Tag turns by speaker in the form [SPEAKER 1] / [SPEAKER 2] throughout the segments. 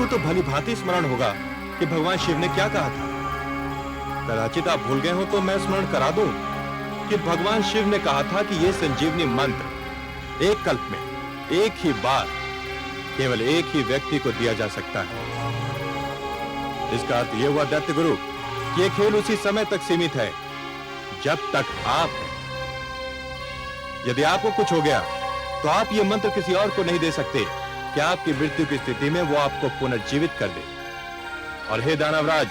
[SPEAKER 1] आपको तो भली भांति स्मरण होगा कि भगवान शिव ने क्या कहा था। कदाचित आप भूल गए हो तो मैं स्मरण करा दूं कि भगवान शिव ने कहा था कि यह संजीवनी मंत्र एक कल्प में एक ही बार केवल एक ही व्यक्ति को दिया जा सकता है। इसका अर्थ यह हुआ दैत्य गुरु कि यह खेल उसी समय तक सीमित है जब तक आप हैं। यदि आपको कुछ हो गया तो आप यह मंत्र किसी और को नहीं दे सकते कि आपकी मृत्यु की स्थिति में वो आपको पुनर्जीवित कर दे। और हे दानवराज,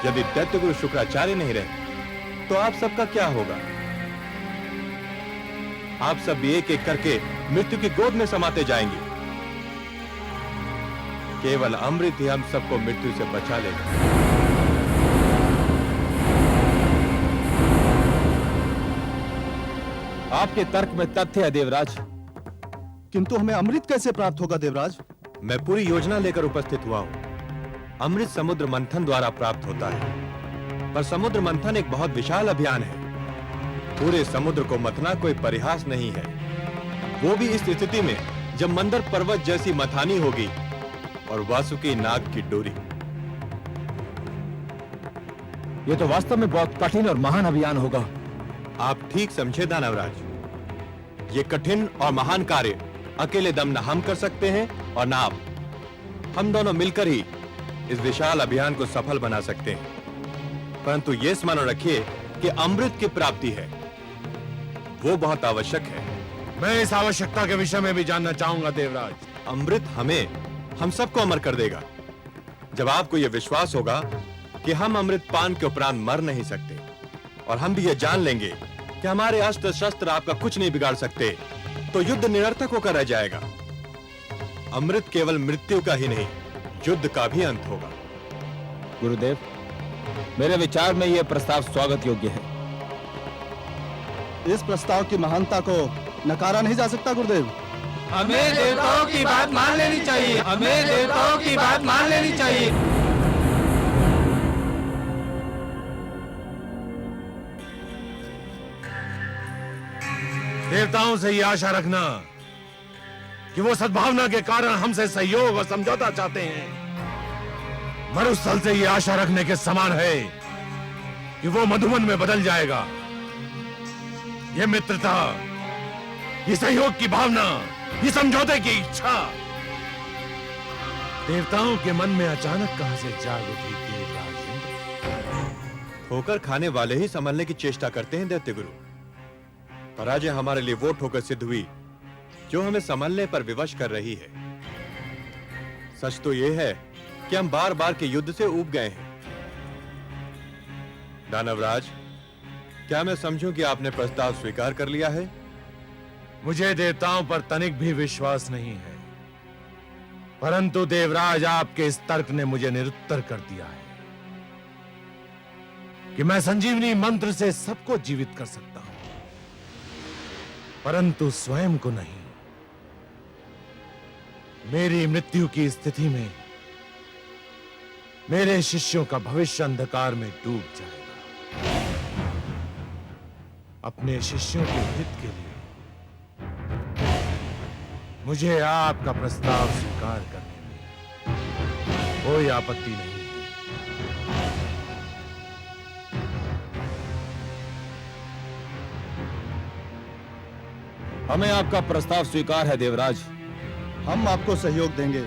[SPEAKER 1] यदि दैत्य गुरु शुक्राचार्य नहीं रहे तो आप सबका क्या होगा? आप सब एक एक करके मृत्यु की गोद में समाते जाएंगे। केवल अमृत ही हम सबको मृत्यु से बचा लेगा।
[SPEAKER 2] आपके तर्क में तथ्य है देवराज,
[SPEAKER 3] किंतु हमें अमृत कैसे प्राप्त होगा देवराज?
[SPEAKER 1] मैं पूरी योजना लेकर उपस्थित हुआ हूं। अमृत समुद्र मंथन द्वारा प्राप्त होता है, पर समुद्र मंथन एक बहुत विशाल अभियान है। पूरे समुद्र को मथना कोई परिहास नहीं है, वो भी इस स्थिति में जब मंदर पर्वत जैसी मथानी होगी और वासुकी नाग की डोरी।
[SPEAKER 2] यह तो वास्तव में बहुत कठिन और महान अभियान होगा।
[SPEAKER 1] आप ठीक समझे दानवराज, ये कठिन और महान कार्य अकेले दम न हम कर सकते हैं और न आप। हम दोनों मिलकर ही इस विशाल अभियान को सफल बना सकते हैं। परंतु यह स्मरण रखिए कि अमृत की प्राप्ति है, वो बहुत आवश्यक है।
[SPEAKER 4] मैं इस आवश्यकता के विषय में भी जानना चाहूंगा देवराज।
[SPEAKER 1] अमृत हम सबको अमर कर देगा। जब आपको यह विश्वास होगा कि हम अमृत पान के उपरांत मर नहीं सकते, और हम भी यह जान लेंगे कि हमारे अस्त्र शस्त्र आपका कुछ नहीं बिगाड़ सकते, तो युद्ध निरर्थक होकर रह जाएगा। अमृत केवल मृत्यु का ही नहीं, युद्ध का भी अंत होगा।
[SPEAKER 2] गुरुदेव, मेरे विचार में यह प्रस्ताव स्वागत योग्य है।
[SPEAKER 3] इस प्रस्ताव की महानता को नकारा नहीं जा सकता गुरुदेव।
[SPEAKER 5] हमें देवताओं की बात मान लेनी चाहिए। हमें देवताओं की बात मान लेनी चाहिए।
[SPEAKER 4] देवताओं से ये आशा रखना कि वो सद्भावना के कारण हमसे सहयोग और समझौता चाहते हैं, मरुस्थल से ये आशा रखने के समान है कि वो मधुबन में बदल जाएगा। ये मित्रता, ये सहयोग की भावना, ये समझौते की इच्छा देवताओं के मन में अचानक कहां से जाग उठी देवराज इंद्र।
[SPEAKER 1] ठोकर खाने वाले ही संभलने की चेष्टा करते हैं दैत्य गुरु। पराजय हमारे लिए वो ठोकर सिद्ध हुई जो हमें संभलने पर विवश कर रही है। सच तो यह है कि हम बार बार के युद्ध से ऊब गए हैं। दानवराज, क्या मैं समझूं कि आपने प्रस्ताव स्वीकार कर लिया है?
[SPEAKER 4] मुझे देवताओं पर तनिक भी विश्वास नहीं है, परंतु देवराज आपके इस तर्क ने मुझे निरुत्तर कर दिया है कि मैं संजीवनी मंत्र से सबको जीवित कर सकता हूं, परंतु स्वयं को नहीं। मेरी मृत्यु की स्थिति में मेरे शिष्यों का भविष्य अंधकार में डूब जाएगा। अपने शिष्यों के हित के लिए मुझे आपका प्रस्ताव स्वीकार करने में कोई आपत्ति नहीं।
[SPEAKER 2] हमें आपका प्रस्ताव स्वीकार है देवराज।
[SPEAKER 3] हम आपको सहयोग देंगे।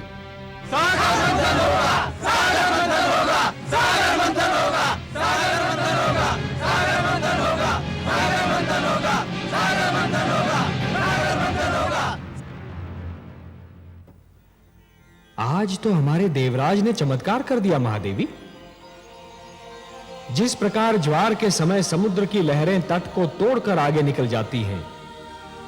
[SPEAKER 5] सागर मंथन होगा, सागर मंथन होगा, सागर मंथन होगा, सागर मंथन होगा, सागर मंथन होगा, सागर मंथन होगा, सागर मंथन होगा, सागर मंथन होगा।
[SPEAKER 6] आज तो हमारे देवराज ने चमत्कार कर दिया महादेवी। जिस प्रकार ज्वार के समय समुद्र की लहरें तट को तोड़कर आगे निकल जाती हैं,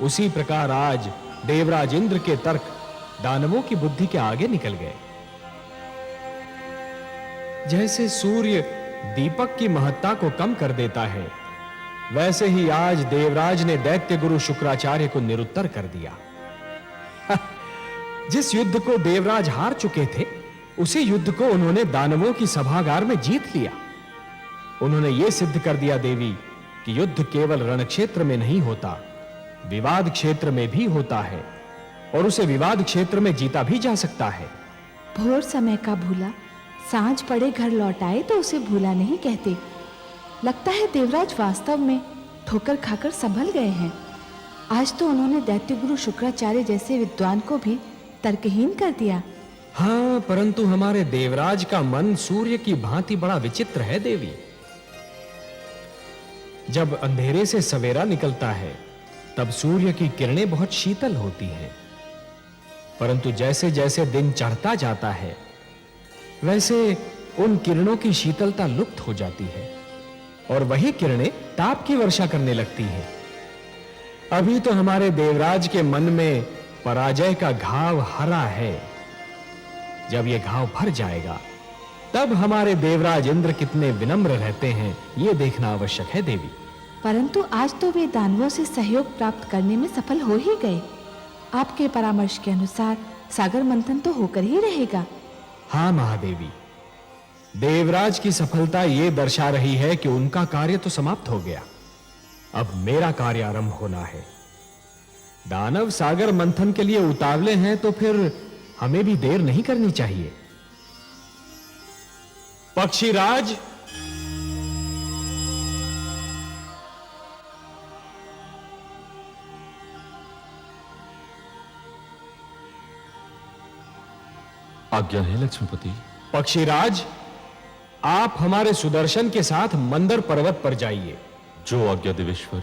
[SPEAKER 6] उसी प्रकार आज देवराज इंद्र के तर्क दानवों की बुद्धि के आगे निकल गए। जैसे सूर्य दीपक की महत्ता को कम कर देता है, वैसे ही आज देवराज ने दैत्य गुरु शुक्राचार्य को निरुत्तर कर दिया। जिस युद्ध को देवराज हार चुके थे, उसी युद्ध को उन्होंने दानवों की सभागार में जीत लिया। उन्होंने यह सिद्ध कर दिया देवी कि युद्ध केवल रणक्षेत्र में नहीं होता, विवाद क्षेत्र में भी होता है। और उसे विवाद क्षेत्र में जीता भी जा सकता है।
[SPEAKER 7] भोर समय का भूला सांझ पड़े घर लौट आए तो उसे भूला नहीं कहते। लगता है देवराज वास्तव में ठोकर खाकर संभल गए हैं। आज तो उन्होंने दैत्य गुरु शुक्राचार्य जैसे विद्वान को भी तर्कहीन कर दिया।
[SPEAKER 6] हाँ, परंतु हमारे देवराज का मन सूर्य की भांति बड़ा विचित्र है देवी। जब अंधेरे से सवेरा निकलता है तब सूर्य की किरणें बहुत शीतल होती हैं, परंतु जैसे जैसे दिन चढ़ता जाता है वैसे उन किरणों की शीतलता लुप्त हो जाती है और वही किरणें ताप की वर्षा करने लगती हैं। अभी तो हमारे देवराज के मन में पराजय का घाव हरा है। जब यह घाव भर जाएगा तब हमारे देवराज इंद्र कितने विनम्र रहते हैं यह देखना आवश्यक है देवी।
[SPEAKER 7] परंतु आज तो वे दानवों से सहयोग प्राप्त करने में सफल हो ही गए। आपके परामर्श के अनुसार सागर मंथन तो होकर ही रहेगा।
[SPEAKER 6] हाँ महादेवी, देवराज की सफलता यह दर्शा रही है कि उनका कार्य तो समाप्त हो गया। अब मेरा कार्य आरंभ होना है। दानव सागर मंथन के लिए उतावले हैं तो फिर हमें भी देर नहीं करनी चाहिए। पक्षीराज,
[SPEAKER 8] आज्ञा है लक्ष्मीपति।
[SPEAKER 6] पक्षीराज, आप हमारे सुदर्शन के साथ मंदर पर्वत पर जाइए।
[SPEAKER 8] जो आज्ञा देवेश्वर।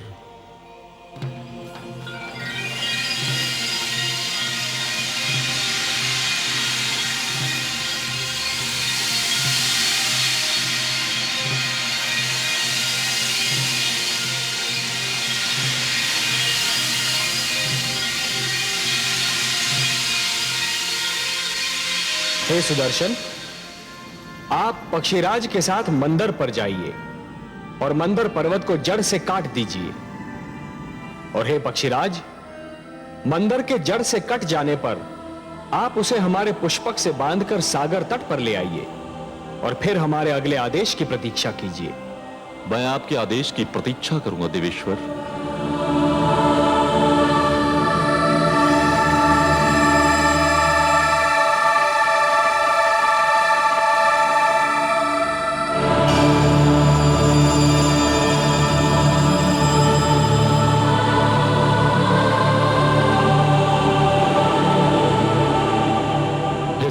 [SPEAKER 6] हे सुदर्शन, आप पक्षीराज के साथ मंदर पर जाइए और मंदर पर्वत को जड़ से काट दीजिए। और हे पक्षीराज, मंदर के जड़ से कट जाने पर आप उसे हमारे पुष्पक से बांधकर सागर तट पर ले आइए और फिर हमारे अगले आदेश की प्रतीक्षा कीजिए।
[SPEAKER 8] मैं आपके आदेश की प्रतीक्षा करूंगा देवेश्वर।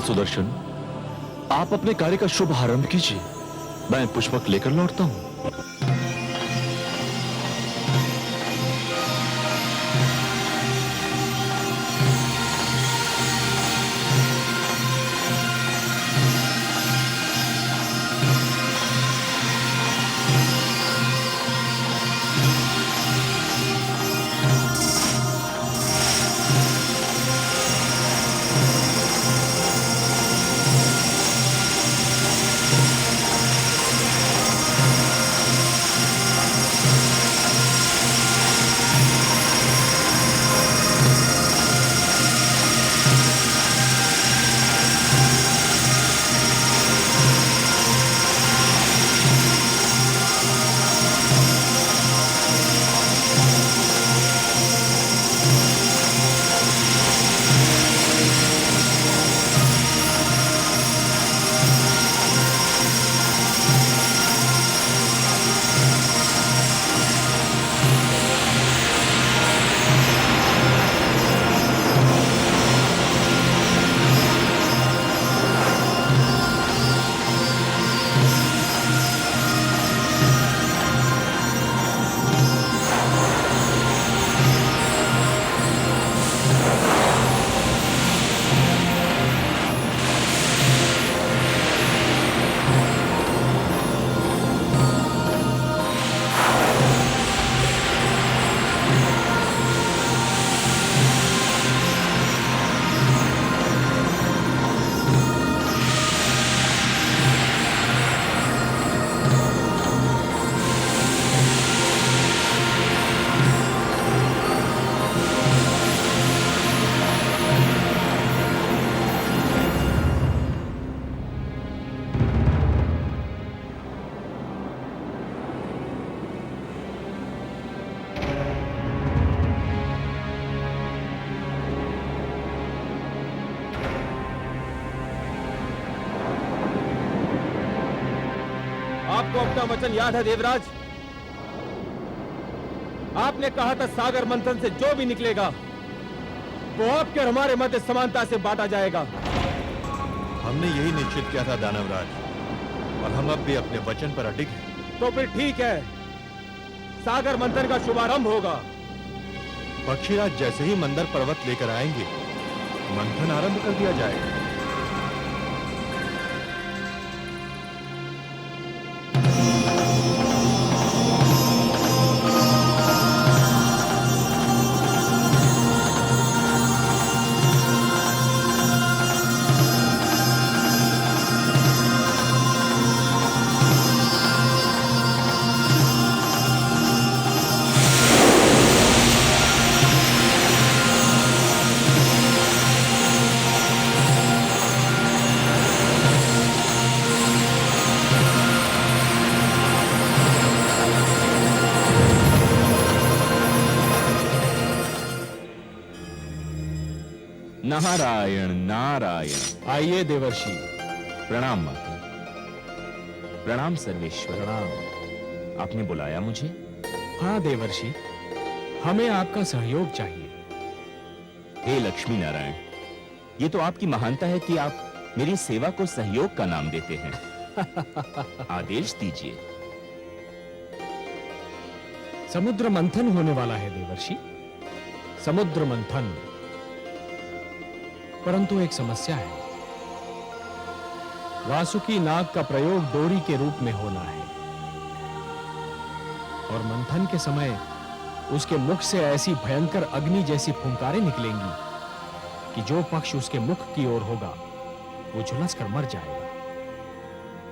[SPEAKER 8] सुदर्शन, आप अपने कार्य का शुभ आरंभ कीजिए। मैं पुष्पक लेकर लौटता हूं।
[SPEAKER 2] आपको अपना वचन याद है देवराज? आपने कहा था सागर मंथन से जो भी निकलेगा वो आपके और हमारे मध्य समानता से बांटा जाएगा।
[SPEAKER 1] हमने यही निश्चित किया था दानवराज, और हम अब भी अपने वचन पर अडिग हैं।
[SPEAKER 2] तो फिर ठीक है, सागर मंथन का शुभारंभ होगा।
[SPEAKER 1] पक्षीराज जैसे ही मंदर पर्वत लेकर आएंगे, मंथन आरंभ कर दिया जाएगा।
[SPEAKER 2] नारायण नारायण।
[SPEAKER 6] आइए देवर्षि।
[SPEAKER 2] प्रणाम माता। प्रणाम सर्वेश्वर।
[SPEAKER 6] प्रणाम।
[SPEAKER 2] आपने बुलाया मुझे?
[SPEAKER 6] हाँ देवर्षि, हमें आपका सहयोग चाहिए।
[SPEAKER 2] हे लक्ष्मी नारायण, ये तो आपकी महानता है कि आप मेरी सेवा को सहयोग का नाम देते हैं। आदेश दीजिए।
[SPEAKER 6] समुद्र मंथन होने वाला है देवर्षि, समुद्र मंथन। परंतु एक समस्या है। वासुकी नाग का प्रयोग डोरी के रूप में होना है, और मंथन के समय उसके मुख से ऐसी भयंकर अग्नि जैसी फुंकारें निकलेंगी कि जो पक्ष उसके मुख की ओर होगा वो झुलस कर मर जाएगा।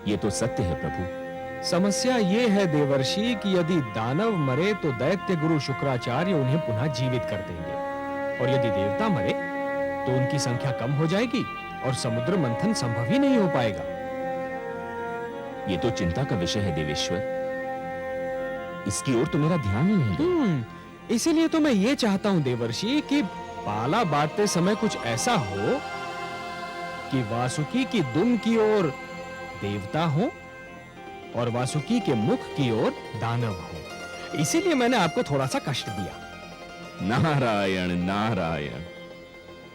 [SPEAKER 2] ये तो सत्य है प्रभु।
[SPEAKER 6] समस्या ये है देवर्षि कि यदि दानव मरे तो दैत्य गुरु शुक्राचार्य उन्हें पुनः जीवित कर देंगे, और यदि देवता मरे तो उनकी संख्या कम हो जाएगी और समुद्र मंथन संभव ही नहीं हो पाएगा।
[SPEAKER 2] ये तो चिंता का विषय है देवेश्वर, इसकी ओर तो मेरा ध्यान ही नहीं है।
[SPEAKER 6] इसीलिए तो मैं ये चाहता हूं देवर्षि कि पाला बांटते समय कुछ ऐसा हो कि वासुकी की दुम की ओर देवता हो और वासुकी के मुख की ओर दानव हो। इसीलिए मैंने आपको थोड़ा सा कष्ट दिया।
[SPEAKER 2] नारायण नारायण,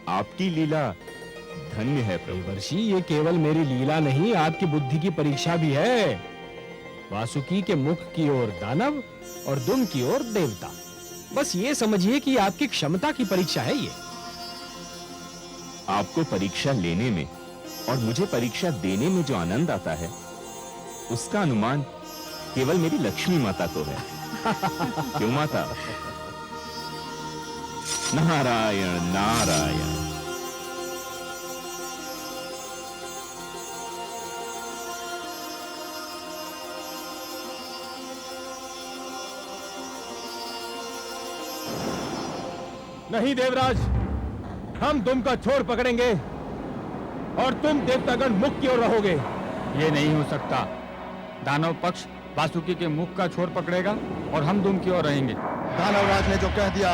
[SPEAKER 2] आपकी लीला धन्य है प्रभु।
[SPEAKER 6] देवर्षि, ये केवल मेरी लीला नहीं, आपकी बुद्धि की परीक्षा भी है। वासुकी के मुख की ओर दानव और दुम की ओर देवता। बस ये समझिए कि आपकी क्षमता की परीक्षा है ये।
[SPEAKER 2] आपको परीक्षा लेने में और मुझे परीक्षा देने में जो आनंद आता है, उसका अनुमान केवल मेरी लक्ष्मी माता को है। क्यों माता? नारायण नारायण।
[SPEAKER 6] नहीं देवराज, हम दुम का छोर पकड़ेंगे और तुम देवतागण मुख की ओर रहोगे।
[SPEAKER 9] ये नहीं हो सकता। दानव पक्ष वासुकी के मुख का छोर पकड़ेगा और हम दुम की ओर रहेंगे।
[SPEAKER 3] दानवराज ने जो कह दिया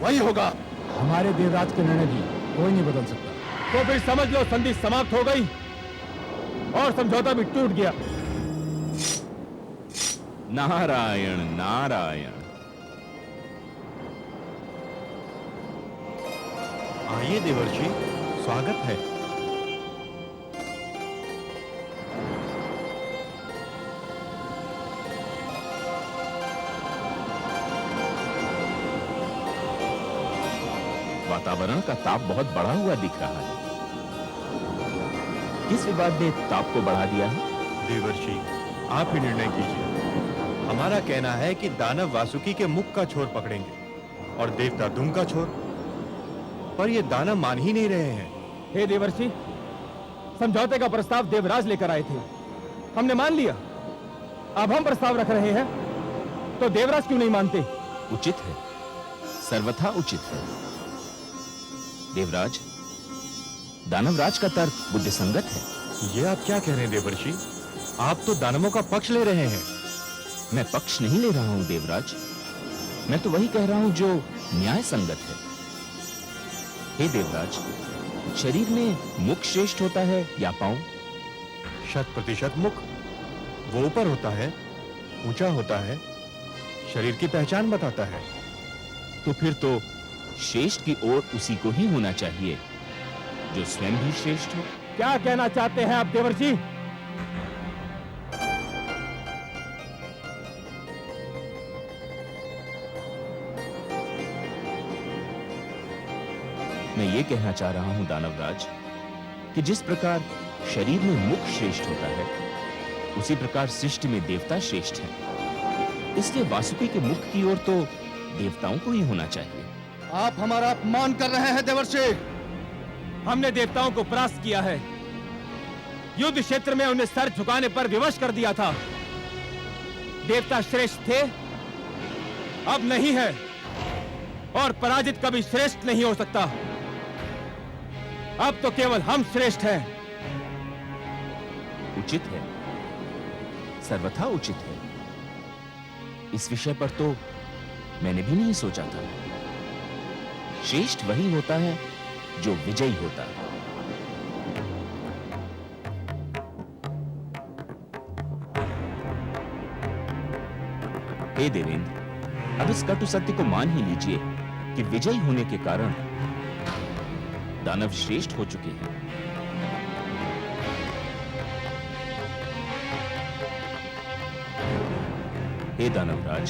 [SPEAKER 3] वही होगा।
[SPEAKER 6] हमारे देवराज के निर्णय भी कोई नहीं बदल सकता। तो फिर समझ लो, संधि समाप्त हो गई और समझौता भी टूट गया।
[SPEAKER 2] नारायण नारायण।
[SPEAKER 1] आइए देवर्षि, स्वागत है।
[SPEAKER 2] वातावरण का ताप बहुत बढ़ा हुआ दिख रहा है। किस विवाद ने ताप को बढ़ा दिया है?
[SPEAKER 1] देवर्षि, आप ही निर्णय कीजिए। हमारा कहना है कि दानव वासुकी के मुख का छोर पकड़ेंगे और देवता दुम का छोर, पर ये दानव मान ही नहीं रहे हैं।
[SPEAKER 6] हे देवर्षि, समझौते का प्रस्ताव देवराज लेकर आए थे, हमने मान लिया। अब हम प्रस्ताव रख रहे हैं तो देवराज क्यों नहीं मानते?
[SPEAKER 2] उचित है, सर्वथा उचित है। देवराज, दानवराज का तर्क बुद्धिसंगत है।
[SPEAKER 1] ये आप क्या कह रहे हैं देवर्षि? आप तो दानवों का पक्ष ले रहे हैं।
[SPEAKER 2] मैं पक्ष नहीं ले रहा हूं देवराज, मैं तो वही कह रहा हूं जो न्याय संगत है। हे देवराज, शरीर में मुख श्रेष्ठ होता है या पांव?
[SPEAKER 1] 100% मुख। वो ऊपर होता है, ऊंचा होता है, शरीर की पहचान बताता है।
[SPEAKER 2] तो फिर तो श्रेष्ठ की ओर उसी को ही होना चाहिए जो स्वयं भी श्रेष्ठ हो।
[SPEAKER 9] क्या कहना चाहते हैं आप देवर्षि?
[SPEAKER 2] मैं ये कहना चाह रहा हूं दानवराज कि जिस प्रकार शरीर में मुख श्रेष्ठ होता है, उसी प्रकार सृष्टि में देवता श्रेष्ठ है। इसलिए वासुकी के मुख की ओर तो देवताओं को ही होना चाहिए।
[SPEAKER 3] आप हमारा अपमान कर रहे हैं देवर्षि।
[SPEAKER 9] हमने देवताओं को परास्त किया है। युद्ध क्षेत्र में उन्हें सर झुकाने पर विवश कर दिया था। देवता श्रेष्ठ थे, अब नहीं है, और पराजित कभी श्रेष्ठ नहीं हो सकता। अब तो केवल हम श्रेष्ठ हैं।
[SPEAKER 2] उचित है, सर्वथा उचित है। इस विषय पर तो मैंने भी नहीं सोचा था। श्रेष्ठ वही होता है जो विजयी होता है। हे देवेंद्र, अब इस कटु सत्य को मान ही लीजिए कि विजयी होने के कारण दानव श्रेष्ठ हो चुके हैं। हे दानवराज,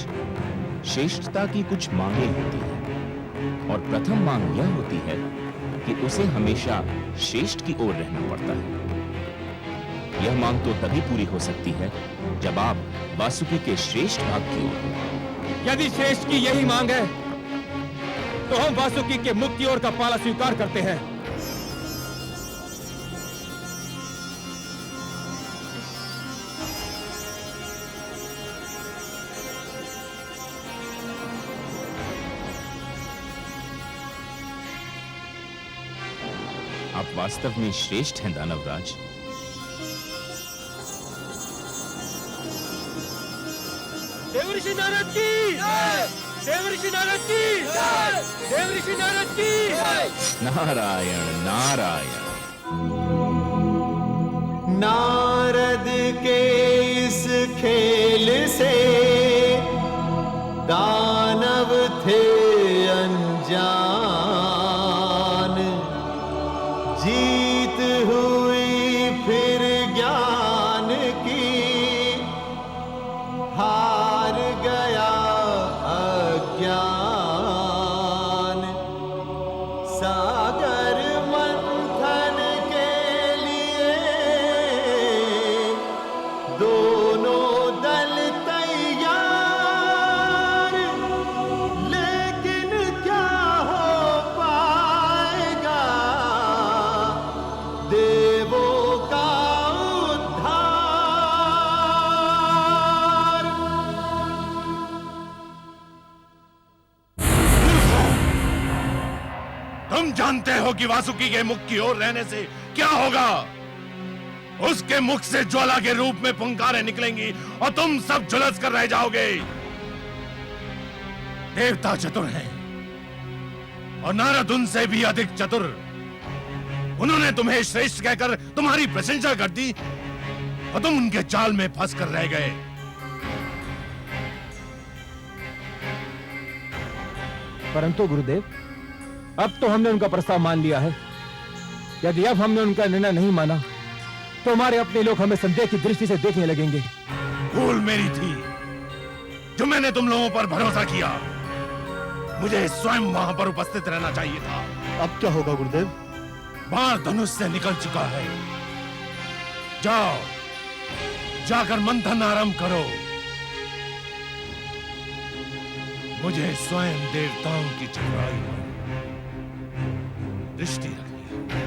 [SPEAKER 2] श्रेष्ठता की कुछ मांगें होती हैं, और प्रथम मांग यह होती है कि उसे हमेशा श्रेष्ठ की ओर रहना पड़ता है। यह मांग तो तभी पूरी हो सकती है जब आप वासुकी के श्रेष्ठ भाग की ओर हो।
[SPEAKER 9] यदि श्रेष्ठ की यही मांग है तो हम वासुकी के मुख की ओर का पाला स्वीकार करते हैं।
[SPEAKER 2] आप वास्तव में श्रेष्ठ हैं दानवराज।
[SPEAKER 9] देवर्षि नारद की जय! देवर्षि नारद की जय! देवर्षि नारद की जय!
[SPEAKER 2] नारायण नारायण।
[SPEAKER 5] नारद के इस खेल से दानव थे अनजान। जीत हुई फिर ज्ञान की, हार गया अज्ञान। सागर मंथन के लिए दोनों दल तैयार, लेकिन क्या हो पाएगा देवों का उद्धार।
[SPEAKER 4] तुम जानते हो कि वासुकी के मुख की ओर रहने से क्या होगा? उसके मुख से ज्वाला के रूप में फुंकारें निकलेंगी और तुम सब झुलस कर रह जाओगे। देवता चतुर हैं और नारद उनसे भी अधिक चतुर। उन्होंने तुम्हें श्रेष्ठ कहकर तुम्हारी प्रशंसा कर दी और तुम उनके जाल में फंस कर रह गए।
[SPEAKER 9] परंतु गुरुदेव, अब तो हमने उनका प्रस्ताव मान लिया है। यदि अब हमने उनका निर्णय नहीं माना तो हमारे अपने लोग हमें संदेह की दृष्टि से देखने लगेंगे।
[SPEAKER 4] भूल मेरी थी जो मैंने तुम लोगों पर भरोसा किया। मुझे स्वयं वहां पर उपस्थित रहना चाहिए था।
[SPEAKER 3] अब क्या होगा गुरुदेव?
[SPEAKER 4] बाण धनुष से निकल चुका है। जाओ, जाकर मंथन आरंभ करो। मुझे स्वयं देवताओं की चतुराई पर दृष्टि रखनी है।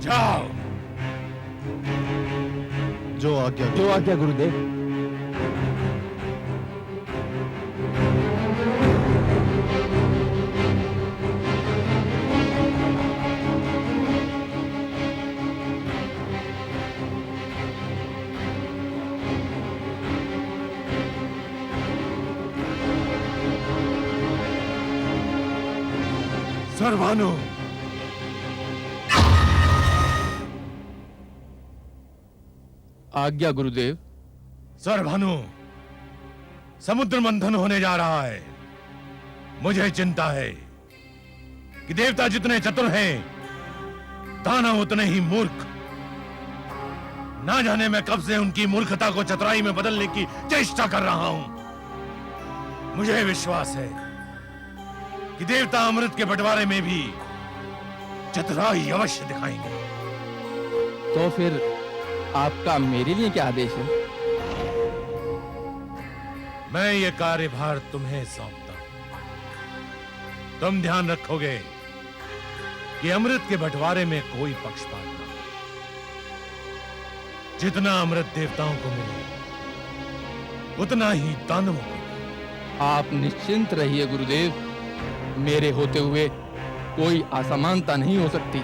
[SPEAKER 4] जाओ।
[SPEAKER 3] जो आज्ञा।
[SPEAKER 9] जो आज्ञा गुरुदेव।
[SPEAKER 4] सर्वानु,
[SPEAKER 5] आज्ञा गुरुदेव।
[SPEAKER 4] सर भानु, समुद्र मंथन होने जा रहा है। मुझे चिंता है कि देवता जितने चतुर हैं, दानव उतने ही मूर्ख। ना जाने मैं कब से उनकी मूर्खता को चतुराई में बदलने की चेष्टा कर रहा हूं। मुझे विश्वास है कि देवता अमृत के बंटवारे में भी चतुराई अवश्य दिखाएंगे।
[SPEAKER 5] तो फिर आपका मेरे लिए क्या आदेश है?
[SPEAKER 4] मैं ये कार्यभार तुम्हें सौंपता हूं। तुम ध्यान रखोगे कि अमृत के बंटवारे में कोई पक्षपात ना हो। जितना अमृत देवताओं को मिले, उतना ही दानवों को मिले।
[SPEAKER 5] आप निश्चिंत रहिए गुरुदेव, मेरे होते हुए कोई असमानता नहीं हो सकती।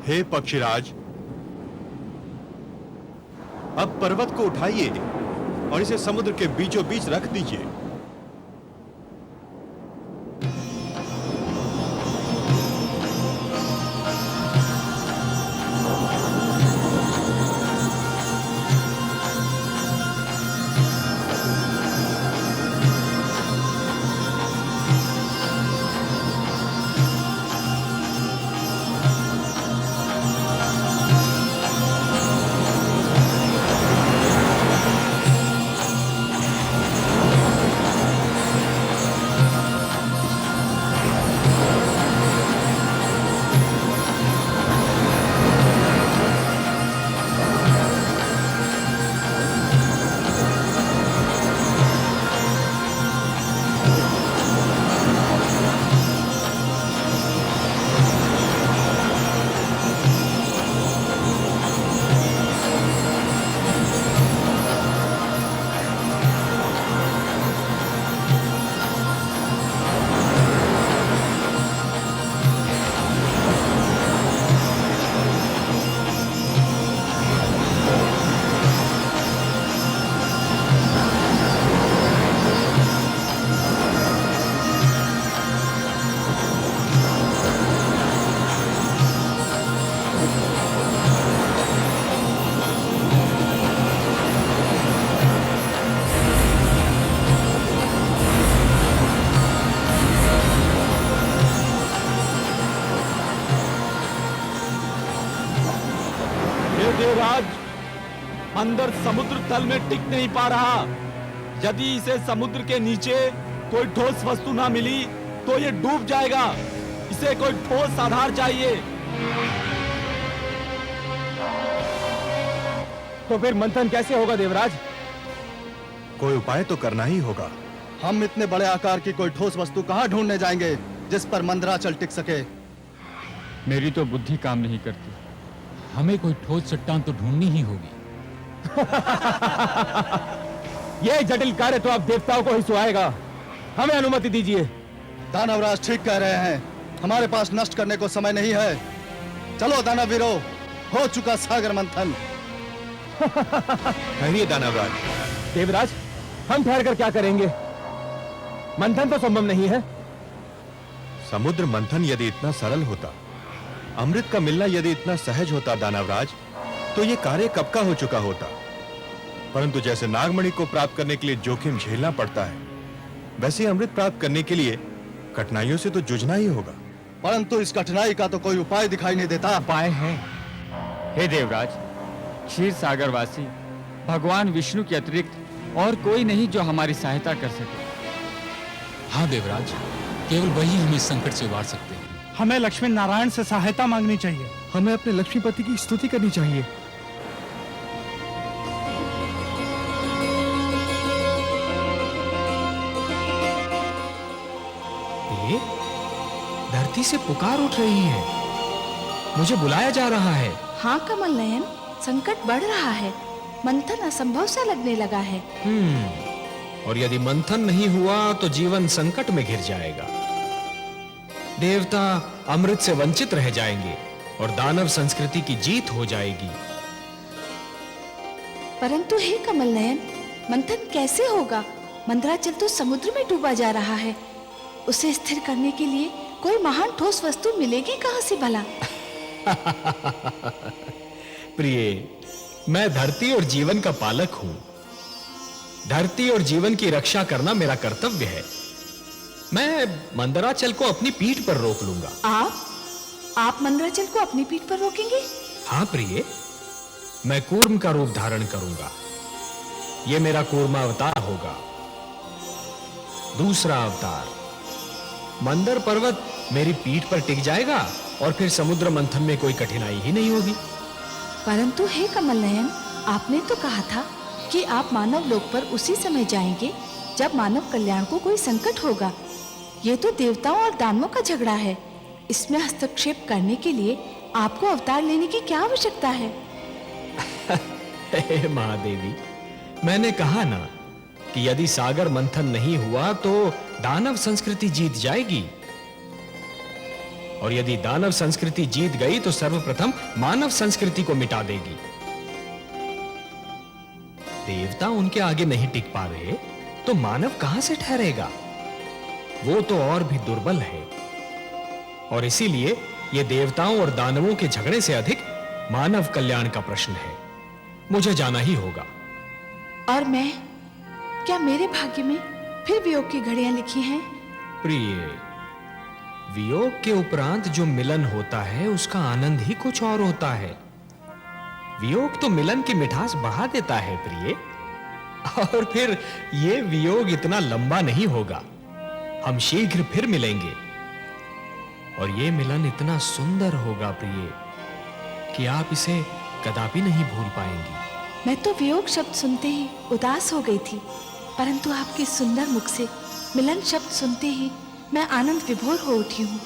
[SPEAKER 1] हे पक्षीराज, अब पर्वत को उठाइए और इसे समुद्र के बीचों बीच रख दीजिए।
[SPEAKER 9] देवराज, अंदर समुद्र तल में टिक नहीं पा रहा। यदि इसे समुद्र के नीचे कोई ठोस वस्तु ना मिली तो ये डूब जाएगा। इसे कोई ठोस आधार चाहिए। तो फिर मंथन कैसे होगा देवराज?
[SPEAKER 1] कोई उपाय तो करना ही होगा।
[SPEAKER 3] हम इतने बड़े आकार की कोई ठोस वस्तु कहां ढूंढने जाएंगे जिस पर मंदराचल टिक सके?
[SPEAKER 10] मेरी तो बुद्धि काम नहीं करती। हमें कोई ठोस चट्टान तो ढूंढनी ही होगी।
[SPEAKER 9] यह जटिल कार्य तो आप देवताओं को ही सुहाएगा। हमें अनुमति दीजिए।
[SPEAKER 3] दानवराज ठीक कह रहे हैं, हमारे पास नष्ट करने को समय नहीं है। चलो दानवीरों, हो चुका सागर मंथन।
[SPEAKER 1] ठहरिए दानवराज।
[SPEAKER 9] देवराज, हम ठहर कर क्या करेंगे? मंथन तो संभव नहीं है।
[SPEAKER 1] समुद्र मंथन यदि इतना सरल होता, अमृत का मिलना यदि इतना सहज होता दानवराज, तो यह कार्य कब का हो चुका होता। परंतु जैसे नागमणि को प्राप्त करने के लिए जोखिम झेलना पड़ता है, वैसे अमृत प्राप्त करने के लिए कठिनाइयों से तो जूझना ही होगा।
[SPEAKER 3] परंतु इस कठिनाई का तो कोई उपाय दिखाई नहीं देता।
[SPEAKER 10] उपाय है। हे देवराज, क्षीर सागरवासी भगवान विष्णु के अतिरिक्त और कोई नहीं जो हमारी सहायता कर सके।
[SPEAKER 11] हाँ देवराज, केवल वही हमें इस संकट से उबार सकते हैं।
[SPEAKER 12] हमें लक्ष्मी नारायण से सहायता मांगनी चाहिए।
[SPEAKER 6] हमें अपने लक्ष्मीपति की स्तुति करनी चाहिए। ये धरती से पुकार उठ रही है। मुझे बुलाया जा रहा है।
[SPEAKER 7] हाँ कमल नयन, संकट बढ़ रहा है। मंथन असंभव सा लगने लगा है।
[SPEAKER 6] और यदि मंथन नहीं हुआ तो जीवन संकट में घिर जाएगा। देवता अमृत से वंचित रह जाएंगे और दानव संस्कृति की जीत हो जाएगी।
[SPEAKER 7] परंतु हे कमल नयन, मंथन कैसे होगा? मंदराचल तो समुद्र में डूबा जा रहा है। उसे स्थिर करने के लिए कोई महान ठोस वस्तु मिलेगी कहां से भला?
[SPEAKER 6] प्रिय, मैं धरती और जीवन का पालक हूं। धरती और जीवन की रक्षा करना मेरा कर्तव्य है। मैं मंदराचल को अपनी पीठ पर रोक लूंगा।
[SPEAKER 7] आप मंदराचल को अपनी पीठ पर रोकेंगे?
[SPEAKER 6] हाँ प्रिय, मैं कूर्म का रूप धारण करूंगा। यह मेरा कूर्मा अवतार होगा। दूसरा अवतार, मंदर पर्वत मेरी पीठ पर टिक जाएगा और फिर समुद्र मंथन में कोई कठिनाई ही नहीं होगी।
[SPEAKER 7] परंतु हे कमल नयन, आपने तो कहा था कि आप मानव लोक पर उसी समय जाएंगे जब मानव कल्याण को कोई संकट होगा। ये तो देवताओं और दानवों का झगड़ा है। इसमें हस्तक्षेप करने के लिए आपको अवतार लेने की क्या आवश्यकता है?
[SPEAKER 6] हे महादेवी, मैंने कहा ना कि यदि सागर मंथन नहीं हुआ तो दानव संस्कृति जीत जाएगी, और यदि दानव संस्कृति जीत गई तो सर्वप्रथम मानव संस्कृति को मिटा देगी। देवता उनके आगे नहीं टिक पा रहे तो मानव कहां से ठहरेगा? वो तो और भी दुर्बल है, और इसीलिए ये देवताओं और दानवों के झगड़े से अधिक मानव कल्याण का प्रश्न है। मुझे जाना ही होगा।
[SPEAKER 7] और मैं, क्या मेरे भाग्य में फिर वियोग की घड़ियां लिखी हैं?
[SPEAKER 6] प्रिय, वियोग के उपरांत जो मिलन होता है उसका आनंद ही कुछ और होता है। वियोग तो मिलन की मिठास बढ़ा देता है प्रिय, और फिर ये वियोग इतना लंबा नहीं होगा। हम शीघ्र फिर मिलेंगे, और ये मिलन इतना सुंदर होगा प्रिय कि आप इसे कदापि नहीं भूल पाएंगी।
[SPEAKER 7] मैं तो वियोग शब्द सुनते ही उदास हो गई थी, परंतु आपके सुंदर मुख से मिलन शब्द सुनते ही मैं आनंद विभोर हो उठी हूं।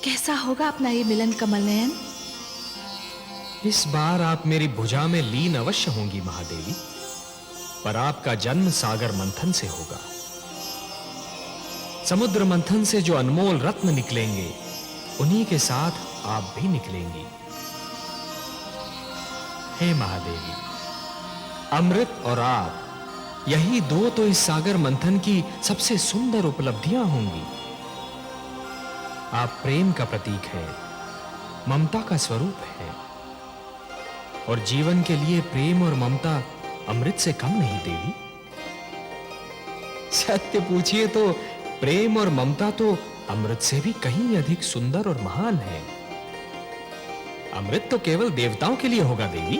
[SPEAKER 7] कैसा होगा अपना ये मिलन कमल नयन?
[SPEAKER 6] इस बार आप मेरी भुजा में लीन अवश्य होंगी महादेवी, पर आपका जन्म सागर मंथन से होगा। समुद्र मंथन से जो अनमोल रत्न निकलेंगे, उन्हीं के साथ आप भी निकलेंगी। हे महादेवी, अमृत और आप, यही दो तो इस सागर मंथन की सबसे सुंदर उपलब्धियां होंगी। आप प्रेम का प्रतीक है, ममता का स्वरूप है, और जीवन के लिए प्रेम और ममता अमृत से कम नहीं देवी। सत्य पूछिए तो प्रेम और ममता तो अमृत से भी कहीं अधिक सुंदर और महान है। अमृत तो केवल देवताओं के लिए होगा देवी,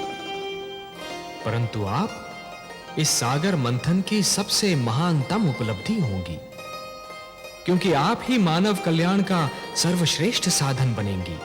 [SPEAKER 6] परंतु आप इस सागर मंथन की सबसे महानतम उपलब्धि होंगी, क्योंकि आप ही मानव कल्याण का सर्वश्रेष्ठ साधन बनेंगी।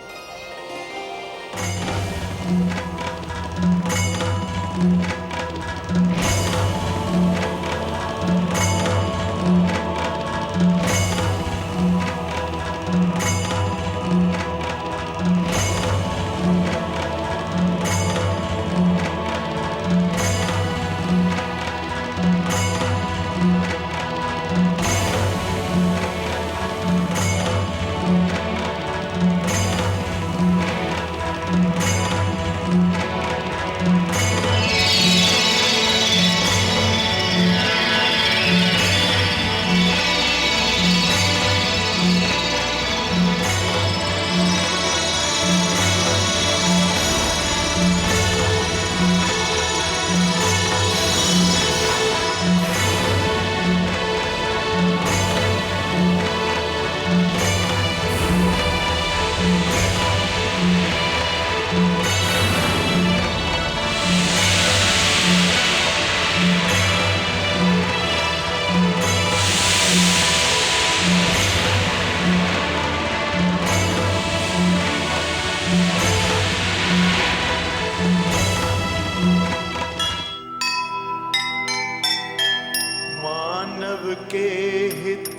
[SPEAKER 5] मानव के हित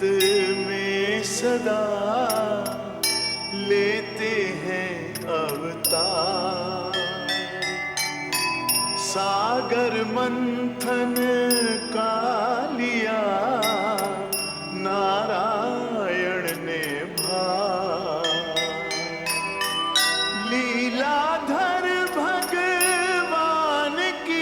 [SPEAKER 5] में सदा लेते हैं अवतार। सागर मंथन का लिया नारायण ने भार। लीलाधर भगवान की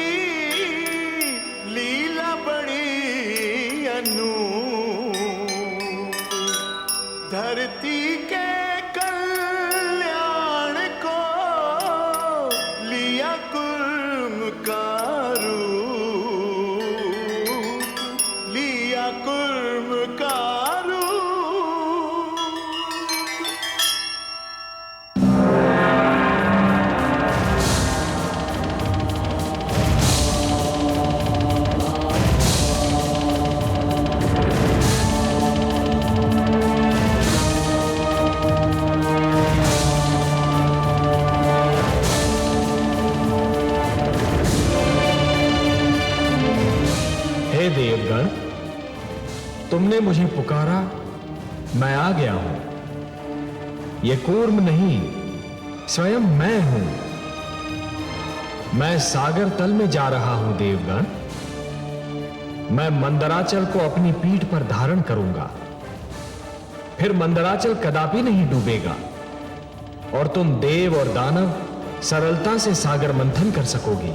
[SPEAKER 6] हे देवगण, तुमने मुझे पुकारा, मैं आ गया हूं। ये कूर्म नहीं, स्वयं मैं हूं। मैं सागर तल में जा रहा हूं देवगण। मैं मंदराचल को अपनी पीठ पर धारण करूंगा, फिर मंदराचल कदापि नहीं डूबेगा और तुम देव और दानव सरलता से सागर मंथन कर सकोगे।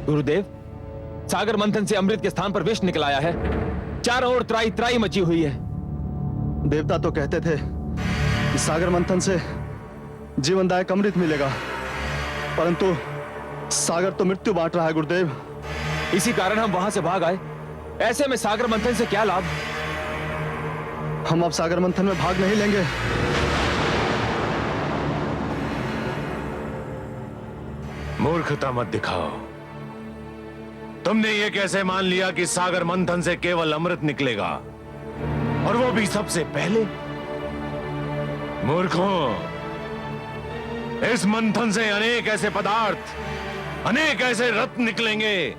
[SPEAKER 9] गुरुदेव, सागर मंथन से अमृत के स्थान पर विष निकल आया है। चारों ओर त्राई त्राई मची हुई है।
[SPEAKER 3] देवता तो कहते थे कि सागर मंथन से जीवनदायक अमृत मिलेगा, परंतु सागर तो मृत्यु बांट रहा है गुरुदेव।
[SPEAKER 9] इसी कारण हम वहां से भाग आए। ऐसे में सागर मंथन से क्या लाभ?
[SPEAKER 3] हम अब सागर मंथन में भाग नहीं लेंगे।
[SPEAKER 4] मूर्खता मत दिखाओ। तुमने ये कैसे मान लिया कि सागर मंथन से केवल अमृत निकलेगा, और वो भी सबसे पहले? मूर्खों, इस मंथन से अनेक ऐसे पदार्थ, अनेक ऐसे रत्न निकलेंगे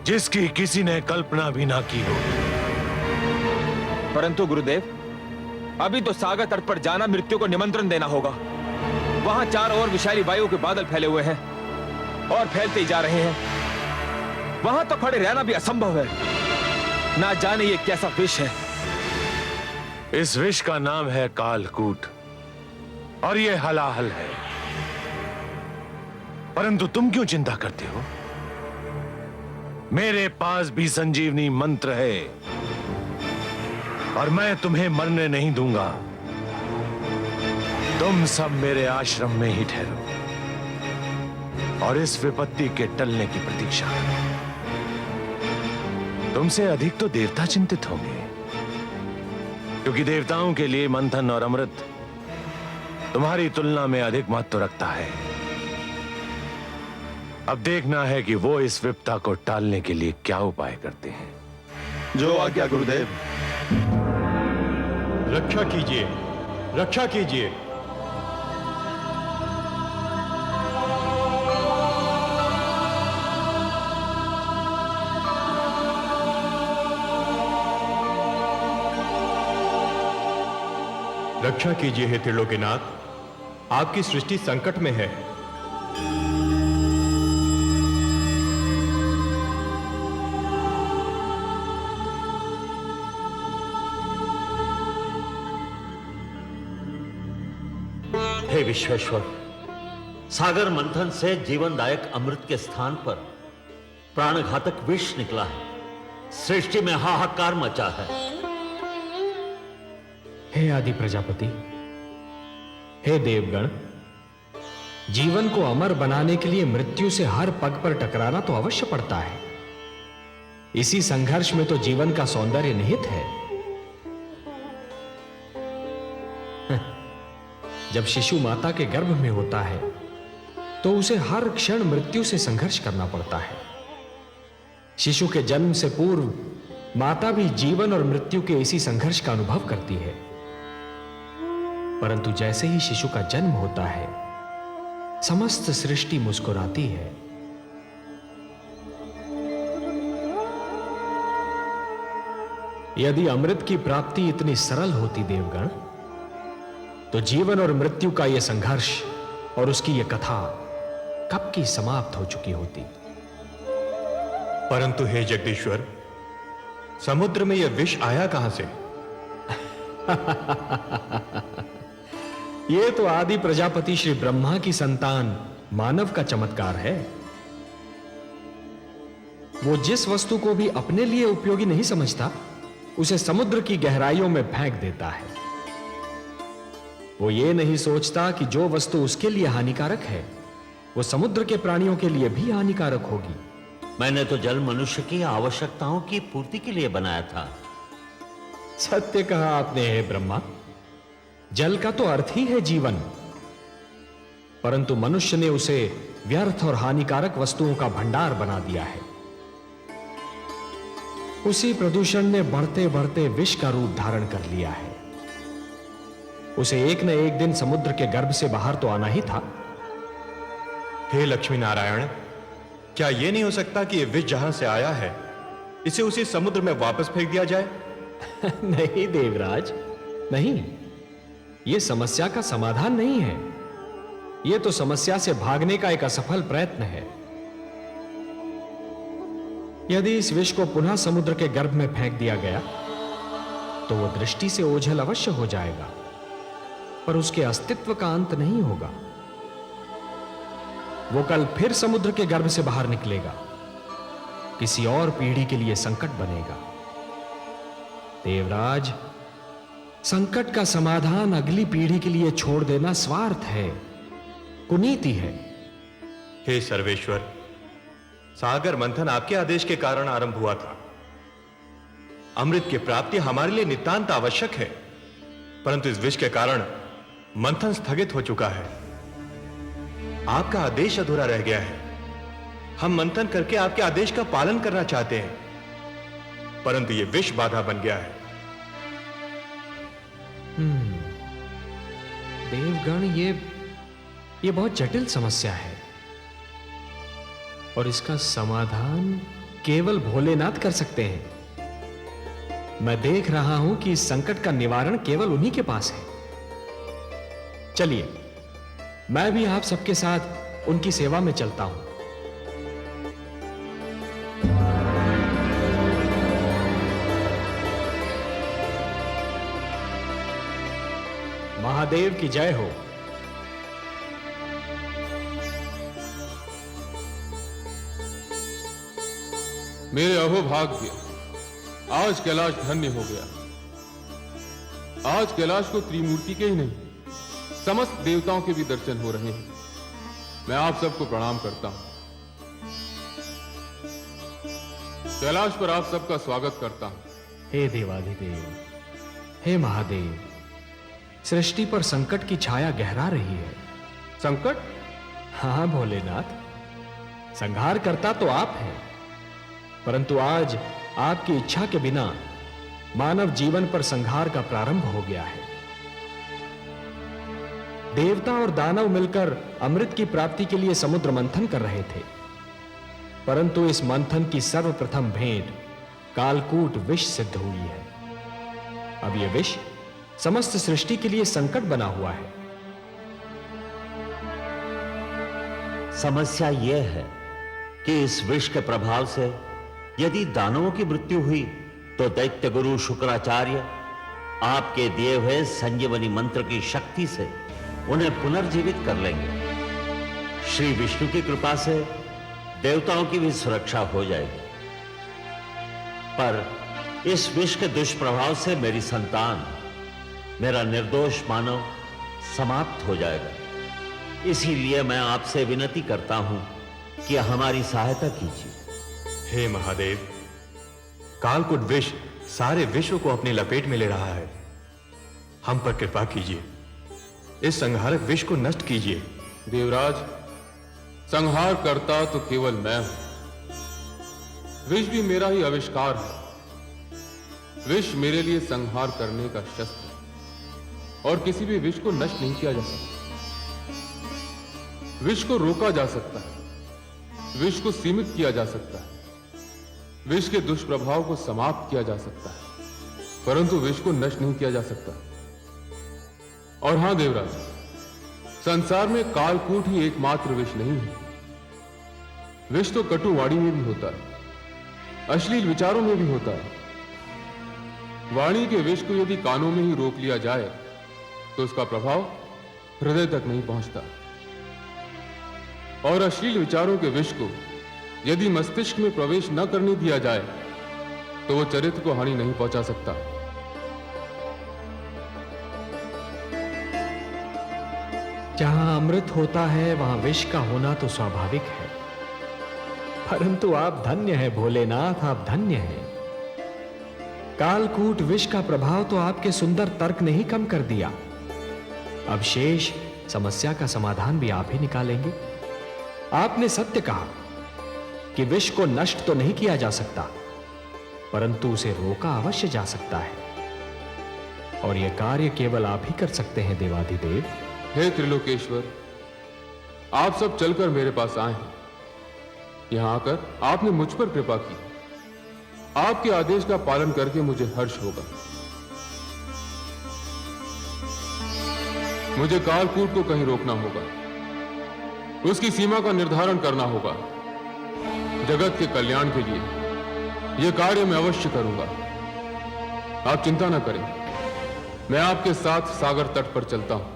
[SPEAKER 4] जिसकी किसी ने कल्पना भी ना की हो।
[SPEAKER 9] परंतु गुरुदेव, अभी तो सागर तट पर जाना मृत्यु को निमंत्रण देना होगा। वहां चारों ओर विषैली वायु के बादल फैले हुए हैं और फैलते ही जा रहे हैं। वहां तो खड़े रहना भी असंभव है। ना जाने ये कैसा विष है।
[SPEAKER 4] इस विष का नाम है कालकूट, और ये हलाहल है। परंतु तुम क्यों चिंता करते हो? मेरे पास भी संजीवनी मंत्र है, और मैं तुम्हें मरने नहीं दूंगा। तुम सब मेरे आश्रम में ही ठहरो और इस विपत्ति के टलने की प्रतीक्षा करो। तुमसे अधिक तो देवता चिंतित होंगे, क्योंकि देवताओं के लिए मंथन और अमृत तुम्हारी तुलना में अधिक महत्व रखता है। अब देखना है कि वो इस विपदा को टालने के लिए क्या उपाय करते हैं।
[SPEAKER 3] जो आज्ञा गुरुदेव।
[SPEAKER 1] रक्षा कीजिए, रक्षा कीजिए। रक्षा कीजिए हे त्रिलोकीनाथ, आपकी सृष्टि संकट में है।
[SPEAKER 13] हे विश्वेश्वर, सागर मंथन से जीवनदायक अमृत के स्थान पर प्राणघातक विष निकला है। सृष्टि में हाहाकार मचा है।
[SPEAKER 6] हे आदि प्रजापति, हे देवगण, जीवन को अमर बनाने के लिए मृत्यु से हर पग पर टकराना तो अवश्य पड़ता है। इसी संघर्ष में तो जीवन का सौंदर्य निहित है। जब शिशु माता के गर्भ में होता है तो उसे हर क्षण मृत्यु से संघर्ष करना पड़ता है। शिशु के जन्म से पूर्व माता भी जीवन और मृत्यु के इसी संघर्ष का अनुभव करती है। परंतु जैसे ही शिशु का जन्म होता है, समस्त सृष्टि मुस्कुराती है। यदि अमृत की प्राप्ति इतनी सरल होती देवगण, तो जीवन और मृत्यु का यह संघर्ष और उसकी यह कथा कब की समाप्त हो चुकी होती।
[SPEAKER 1] परंतु हे जगदीश्वर, समुद्र में यह विष आया कहां से?
[SPEAKER 6] यह तो आदि प्रजापति श्री ब्रह्मा की संतान मानव का चमत्कार है। वो जिस वस्तु को भी अपने लिए उपयोगी नहीं समझता, उसे समुद्र की गहराइयों में फेंक देता है। वो ये नहीं सोचता कि जो वस्तु उसके लिए हानिकारक है, वो समुद्र के प्राणियों के लिए भी हानिकारक होगी।
[SPEAKER 13] मैंने तो जल मनुष्य की आवश्यकताओं की पूर्ति के लिए बनाया था।
[SPEAKER 6] सत्य कहा आपने हे ब्रह्मा। जल का तो अर्थ ही है जीवन, परंतु मनुष्य ने उसे व्यर्थ और हानिकारक वस्तुओं का भंडार बना दिया है। उसी प्रदूषण ने बढ़ते बढ़ते विष का रूप धारण कर लिया है। उसे एक न एक दिन समुद्र के गर्भ से बाहर तो आना ही था।
[SPEAKER 1] हे लक्ष्मी नारायण, क्या यह नहीं हो सकता कि यह विष जहां से आया है, इसे उसी समुद्र में वापस फेंक दिया जाए?
[SPEAKER 6] नहीं देवराज, नहीं। यह समस्या का समाधान नहीं है। यह तो समस्या से भागने का एक असफल प्रयत्न है। यदि इस विष को पुनः समुद्र के गर्भ में फेंक दिया गया, तो वो दृष्टि से ओझल अवश्य हो जाएगा, पर उसके अस्तित्व का अंत नहीं होगा। वो कल फिर समुद्र के गर्भ से बाहर निकलेगा, किसी और पीढ़ी के लिए संकट बनेगा। देवराज, संकट का समाधान अगली पीढ़ी के लिए छोड़ देना स्वार्थ है, कुनीति है।
[SPEAKER 1] हे सर्वेश्वर, सागर मंथन आपके आदेश के कारण आरंभ हुआ था। अमृत की प्राप्ति हमारे लिए नितांत आवश्यक है, परंतु इस विष के कारण मंथन स्थगित हो चुका है। आपका आदेश अधूरा रह गया है। हम मंथन करके आपके आदेश का पालन करना चाहते हैं, परंतु यह विष बाधा बन गया है।
[SPEAKER 6] देवगण, ये बहुत जटिल समस्या है और इसका समाधान केवल भोलेनाथ कर सकते हैं। मैं देख रहा हूं कि इस संकट का निवारण केवल उन्हीं के पास है। चलिए, मैं भी आप सबके साथ उनकी सेवा में चलता हूं। महादेव की जय हो।
[SPEAKER 14] मेरे अहोभाग्य, आज कैलाश धन्य हो गया। आज कैलाश को त्रिमूर्ति के ही नहीं, समस्त देवताओं के भी दर्शन हो रहे हैं। मैं आप सबको प्रणाम करता हूं। कैलाश पर आप सबका स्वागत करता हूं।
[SPEAKER 6] हे देवाधिदेव, हे महादेव, सृष्टि पर संकट की छाया गहरा रही है।
[SPEAKER 14] संकट?
[SPEAKER 6] हाँ भोलेनाथ, संहार करता तो आप हैं, परंतु आज आपकी इच्छा के बिना मानव जीवन पर संहार का प्रारंभ हो गया है। देवता और दानव मिलकर अमृत की प्राप्ति के लिए समुद्र मंथन कर रहे थे, परंतु इस मंथन की सर्वप्रथम भेंट कालकूट विष सिद्ध हुई है। अब यह विष समस्त सृष्टि के लिए संकट बना हुआ है।
[SPEAKER 13] समस्या यह है कि इस विष के प्रभाव से यदि दानवों की मृत्यु हुई तो दैत्य गुरु शुक्राचार्य आपके दिए हुए संजीवनी मंत्र की शक्ति से उन्हें पुनर्जीवित कर लेंगे। श्री विष्णु की कृपा से देवताओं की भी सुरक्षा हो जाएगी, पर इस विष के दुष्प्रभाव से मेरी संतान, मेरा निर्दोष मानव समाप्त हो जाएगा। इसीलिए मैं आपसे विनती करता हूं कि हमारी सहायता कीजिए।
[SPEAKER 1] हे महादेव, कालकूट विष सारे विश्व को अपनी लपेट में ले रहा है। हम पर कृपा कीजिए, इस संहारक विष को नष्ट कीजिए।
[SPEAKER 14] देवराज, संहार करता तो केवल मैं हूं। विष भी मेरा ही आविष्कार है। विष मेरे लिए संहार करने का शस्त्र है और किसी भी विष को नष्ट नहीं किया जा सकता। विष को रोका जा सकता है, विष को सीमित किया जा सकता है, विष के दुष्प्रभाव को समाप्त किया जा सकता है, परंतु विष को नष्ट नहीं किया जा सकता। और हां देवराज, संसार में कालकूट ही एकमात्र विष नहीं है। विष तो कटुवाणी में भी होता है, अश्लील विचारों में भी होता है। वाणी के विष को यदि कानों में ही रोक लिया जाए तो उसका प्रभाव हृदय तक नहीं पहुंचता, और अश्लील विचारों के विष को यदि मस्तिष्क में प्रवेश न करने दिया जाए तो वो चरित्र को हानि नहीं पहुंचा सकता।
[SPEAKER 6] जहां अमृत होता है वहां विष का होना तो स्वाभाविक है, परंतु आप धन्य हैं भोलेनाथ, आप धन्य हैं। कालकूट विष का प्रभाव तो आपके सुंदर तर्क ने ही कम कर दिया। अब शेष समस्या का समाधान भी आप ही निकालेंगे। आपने सत्य कहा कि विष को नष्ट तो नहीं किया जा सकता, परंतु उसे रोका अवश्य जा सकता है, और यह कार्य केवल आप ही कर सकते हैं देवाधिदेव।
[SPEAKER 14] हे त्रिलोकेश्वर, आप सब चलकर मेरे पास आए हैं। यहां आकर आपने मुझ पर कृपा की। आपके आदेश का पालन करके मुझे हर्ष होगा। मुझे कालकूट को कहीं रोकना होगा, उसकी सीमा का निर्धारण करना होगा। जगत के कल्याण के लिए यह कार्य मैं अवश्य करूंगा। आप चिंता न करें, मैं आपके साथ सागर तट पर चलता हूं।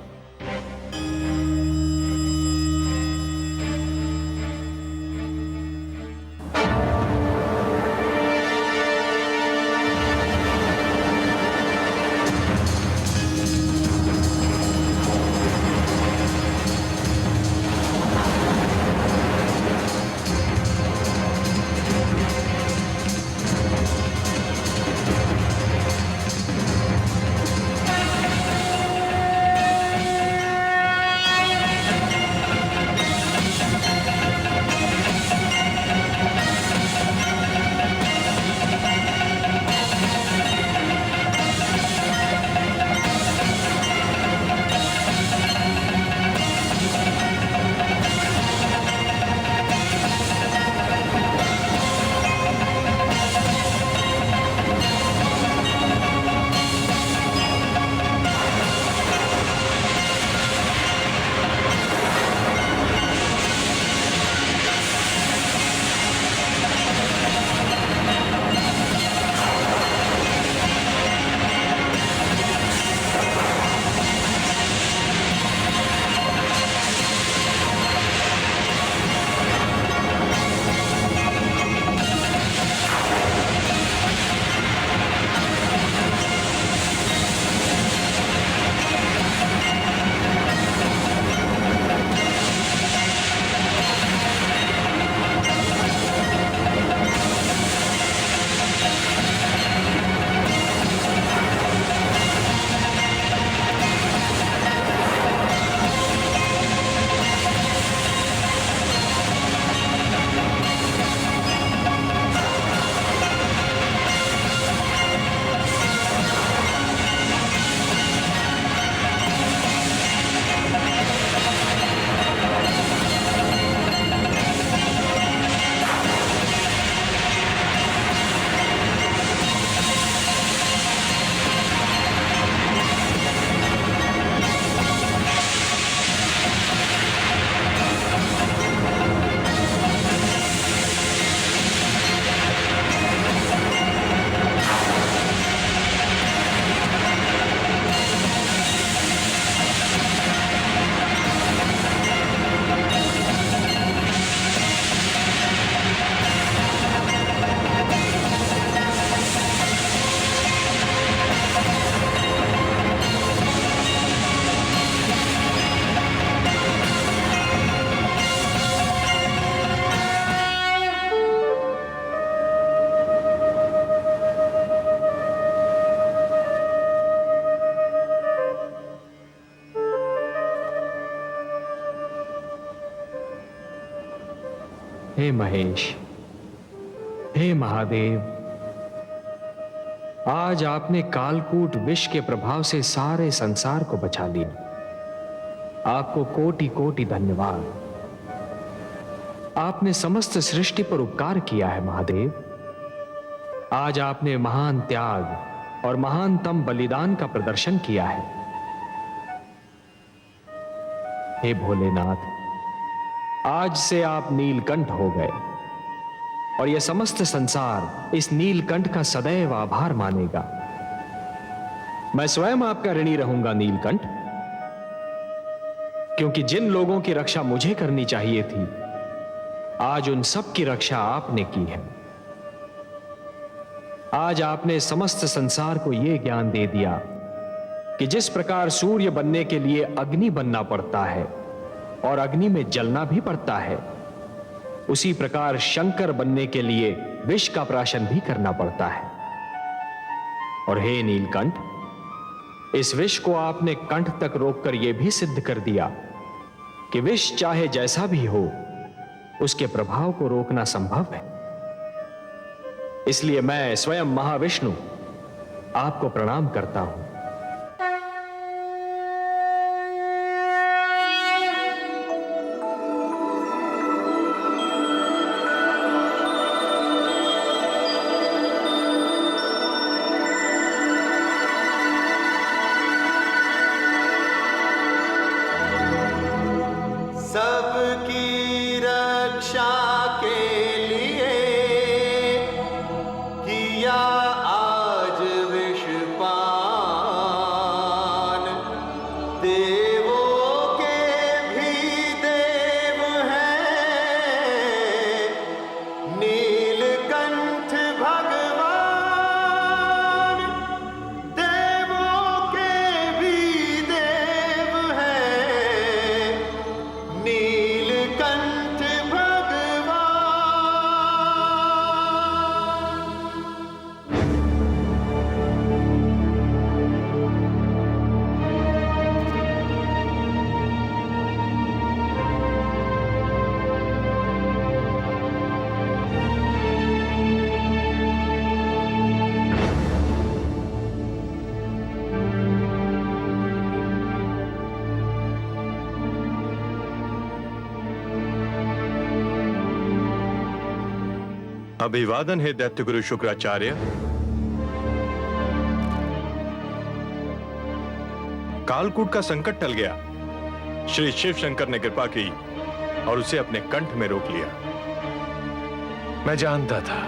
[SPEAKER 6] हे महेश, हे महादेव, आज आपने कालकूट विष के प्रभाव से सारे संसार को बचा लिया। आपको कोटि कोटि धन्यवाद। आपने समस्त सृष्टि पर उपकार किया है महादेव। आज आपने महान त्याग और महानतम बलिदान का प्रदर्शन किया है। हे भोलेनाथ, आज से आप नीलकंठ हो गए और यह समस्त संसार इस नीलकंठ का सदैव आभार मानेगा। मैं स्वयं आपका ऋणी रहूंगा नीलकंठ, क्योंकि जिन लोगों की रक्षा मुझे करनी चाहिए थी, आज उन सब की रक्षा आपने की है। आज आपने समस्त संसार को यह ज्ञान दे दिया कि जिस प्रकार सूर्य बनने के लिए अग्नि बनना पड़ता है और अग्नि में जलना भी पड़ता है, उसी प्रकार शंकर बनने के लिए विष का प्राशन भी करना पड़ता है। और हे नीलकंठ, इस विष को आपने कंठ तक रोककर यह भी सिद्ध कर दिया कि विष चाहे जैसा भी हो, उसके प्रभाव को रोकना संभव है। इसलिए मैं स्वयं महाविष्णु आपको प्रणाम करता हूं।
[SPEAKER 5] सबकी रक्षा के लिए किया आज विषपान, देवों के भी देव हैं नीलकंठ भगवान, देवों के भी देव हैं नीलकंठ भगवान।
[SPEAKER 1] अभिवादन है दैत्य गुरु शुक्राचार्य। कालकूट का संकट टल गया। श्री शिव शंकर ने कृपा की और उसे अपने कंठ में रोक लिया।
[SPEAKER 4] मैं जानता था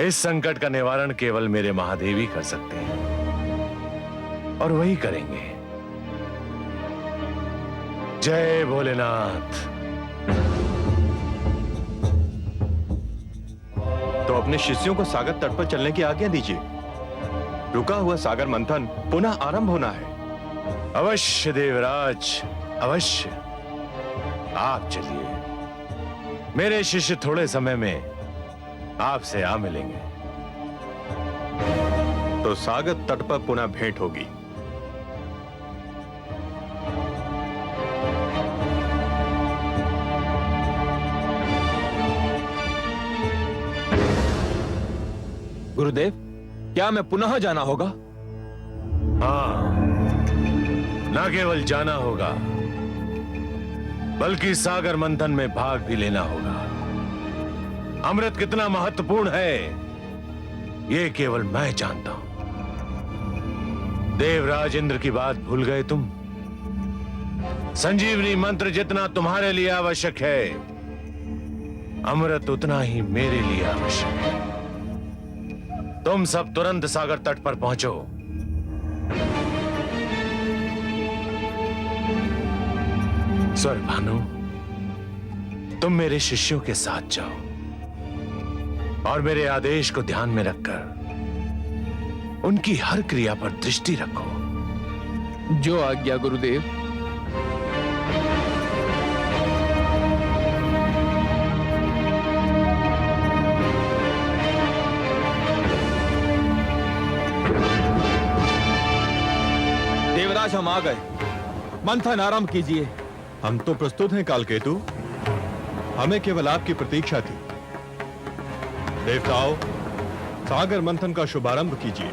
[SPEAKER 4] इस संकट का निवारण केवल मेरे महादेव ही कर सकते हैं और वही करेंगे। जय भोलेनाथ।
[SPEAKER 1] तो अपने शिष्यों को सागर तट पर चलने की आज्ञा दीजिए। रुका हुआ सागर मंथन पुनः आरंभ होना है।
[SPEAKER 4] अवश्य देवराज, अवश्य। आप चलिए, मेरे शिष्य थोड़े समय में आपसे आ मिलेंगे।
[SPEAKER 1] तो सागर तट पर पुनः भेंट होगी।
[SPEAKER 9] गुरुदेव, क्या मैं पुनः जाना होगा?
[SPEAKER 4] हाँ, न केवल जाना होगा बल्कि सागर मंथन में भाग भी लेना होगा। अमृत कितना महत्वपूर्ण है यह केवल मैं जानता हूं। देवराज इंद्र की बात भूल गए तुम? संजीवनी मंत्र जितना तुम्हारे लिए आवश्यक है, अमृत उतना ही मेरे लिए आवश्यक है। तुम सब तुरंत सागर तट पर पहुंचो। स्वर भानु, तुम मेरे शिष्यों के साथ जाओ और मेरे आदेश को ध्यान में रखकर उनकी हर क्रिया पर दृष्टि रखो।
[SPEAKER 14] जो आज्ञा गुरुदेव।
[SPEAKER 9] देवराज, हम आ गए। मंथन आरंभ कीजिए।
[SPEAKER 1] हम तो प्रस्तुत हैं कालकेतु। हमें केवल आपकी प्रतीक्षा थी। देवताओं, सागर मंथन का शुभारंभ कीजिए।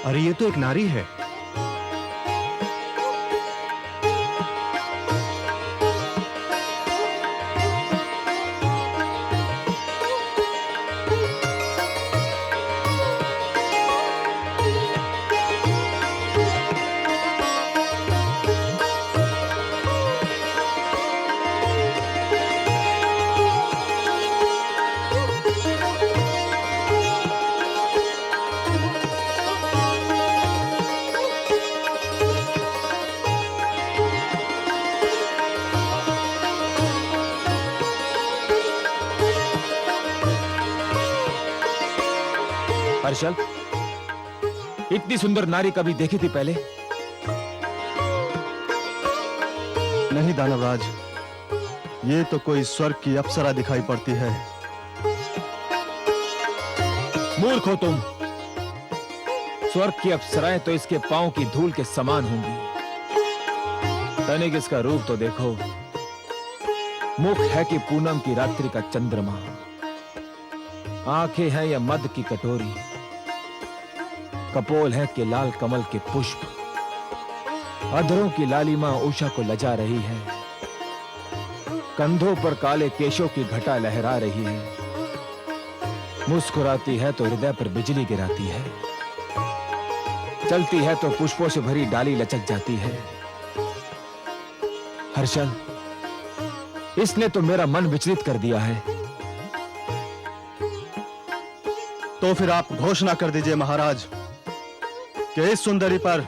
[SPEAKER 1] अरे ये तो एक नारी है।
[SPEAKER 9] हर्षल, इतनी सुंदर नारी कभी देखी थी पहले?
[SPEAKER 3] नहीं दानवराज, ये तो कोई स्वर्ग की अप्सरा दिखाई पड़ती है।
[SPEAKER 9] मूर्ख हो तुम। स्वर्ग की अप्सराएं तो इसके पांव की धूल के समान होंगी। तनिक इसका रूप तो देखो। मुख है कि पूनम की रात्रि का चंद्रमा, आंखें हैं या मद की कटोरी, कपोल है कि लाल कमल के पुष्प, अधरों की लालिमा उषा को लजा रही है, कंधों पर काले केशों की घटा लहरा रही है, मुस्कुराती है तो हृदय पर बिजली गिराती है, चलती है तो पुष्पों से भरी डाली लचक जाती है। हर्षल, इसने तो मेरा मन विचलित कर दिया है।
[SPEAKER 3] तो फिर आप घोषणा कर दीजिए महाराज कि इस सुंदरी पर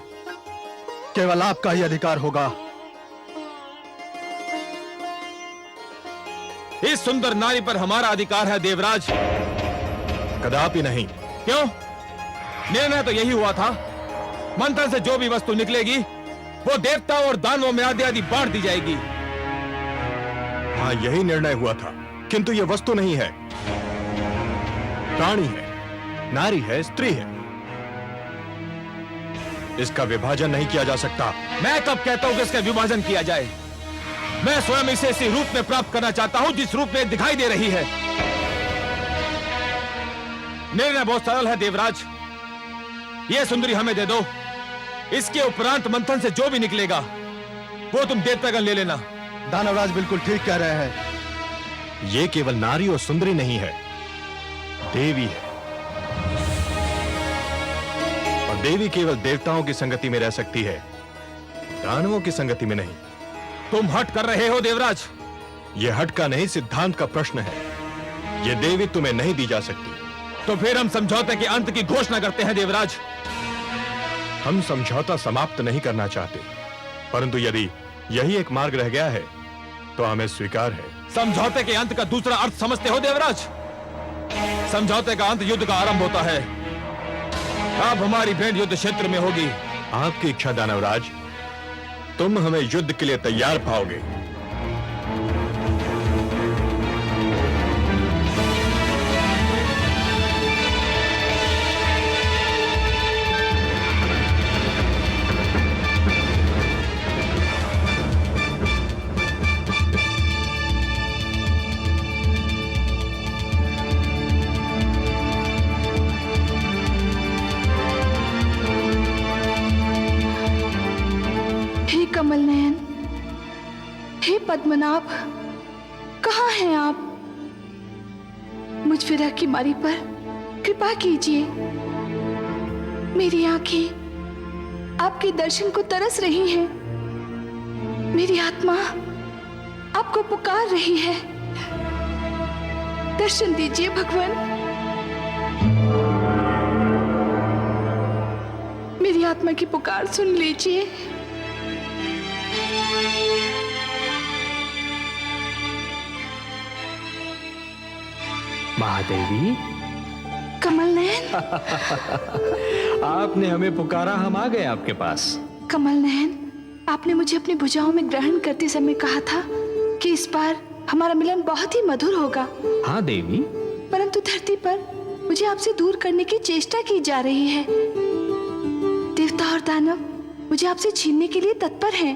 [SPEAKER 3] केवल आपका ही अधिकार होगा।
[SPEAKER 9] इस सुंदर नारी पर हमारा अधिकार है देवराज।
[SPEAKER 1] कदापि नहीं।
[SPEAKER 9] क्यों? निर्णय तो यही हुआ था। मंथन से जो भी वस्तु निकलेगी वो देवताओं और दानवों में आदि आदि बांट दी जाएगी।
[SPEAKER 1] हाँ, यही निर्णय हुआ था, किंतु यह वस्तु नहीं है, प्राणी है, नारी है, स्त्री है। इसका विभाजन नहीं किया जा सकता।
[SPEAKER 9] मैं कब कहता हूं कि इसका विभाजन किया जाए? मैं स्वयं इसे इसी रूप में प्राप्त करना चाहता हूं जिस रूप में दिखाई दे रही है। निर्णय बहुत सरल है देवराज। यह सुंदरी हमें दे दो। इसके उपरांत मंथन से जो भी निकलेगा वो तुम देवतागण ले लेना।
[SPEAKER 3] दानवराज बिल्कुल ठीक कह रहे हैं।
[SPEAKER 1] ये केवल नारी और सुंदरी नहीं है, देवी है। और देवी केवल देवताओं की संगति में रह सकती है, दानवों की संगति में नहीं।
[SPEAKER 9] तुम हट कर रहे हो देवराज।
[SPEAKER 1] यह हट का नहीं, सिद्धांत का प्रश्न है। यह देवी तुम्हें नहीं दी जा सकती।
[SPEAKER 9] तो फिर हम समझौते के अंत की घोषणा करते हैं देवराज।
[SPEAKER 1] हम समझौता समाप्त नहीं करना चाहते, परंतु यदि यही एक मार्ग रह गया है तो हमें स्वीकार है।
[SPEAKER 9] समझौते के अंत का दूसरा अर्थ समझते हो देवराज? समझौते का अंत युद्ध का आरंभ होता है। अब हमारी भेंट युद्ध क्षेत्र में होगी।
[SPEAKER 1] आपकी इच्छा दानवराज, तुम हमें युद्ध के लिए तैयार पाओगे।
[SPEAKER 7] कमल नयन, हे पद्मनाभ, कहाँ हैं आप? मुझ विरह की मारी पर कृपा कीजिए। मेरी आंखें आपके दर्शन को तरस रही हैं। मेरी आत्मा आपको पुकार रही है। दर्शन दीजिए भगवान। मेरी आत्मा की पुकार सुन लीजिए।
[SPEAKER 6] महादेवी,
[SPEAKER 7] कमल नयन,
[SPEAKER 6] आपने हमें पुकारा, हम आ गए आपके पास।
[SPEAKER 7] कमल नयन, आपने मुझे अपनी भुजाओं में ग्रहण करते समय कहा था कि इस बार हमारा मिलन बहुत ही मधुर होगा।
[SPEAKER 6] हाँ देवी।
[SPEAKER 7] परंतु धरती पर मुझे आपसे दूर करने की चेष्टा की जा रही है। देवता और दानव मुझे आपसे छीनने के लिए तत्पर हैं,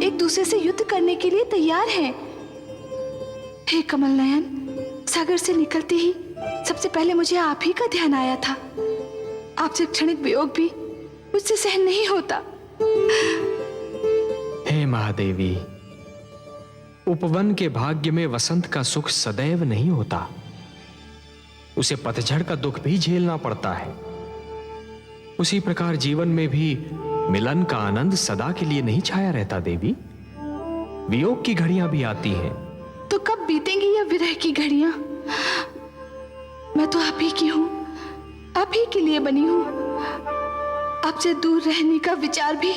[SPEAKER 7] एक दूसरे से युद्ध करने के लिए तैयार हैं। हे कमल नयन, सागर से निकलते ही सबसे पहले मुझे आप ही का ध्यान आया था। आपसे क्षणिक वियोग भी मुझसे सहन नहीं होता।
[SPEAKER 6] हे महादेवी, उपवन के भाग्य में वसंत का सुख सदैव नहीं होता, उसे पतझड़ का दुख भी झेलना पड़ता है। उसी प्रकार जीवन में भी मिलन का आनंद सदा के लिए नहीं छाया रहता देवी। वियोग की घड़ियां भी आती हैं।
[SPEAKER 7] तो कब बीतेंगी यह विरह की घड़ियां? मैं तो आप ही की हूं, आप ही के लिए बनी हूं। आपसे दूर रहने का विचार भी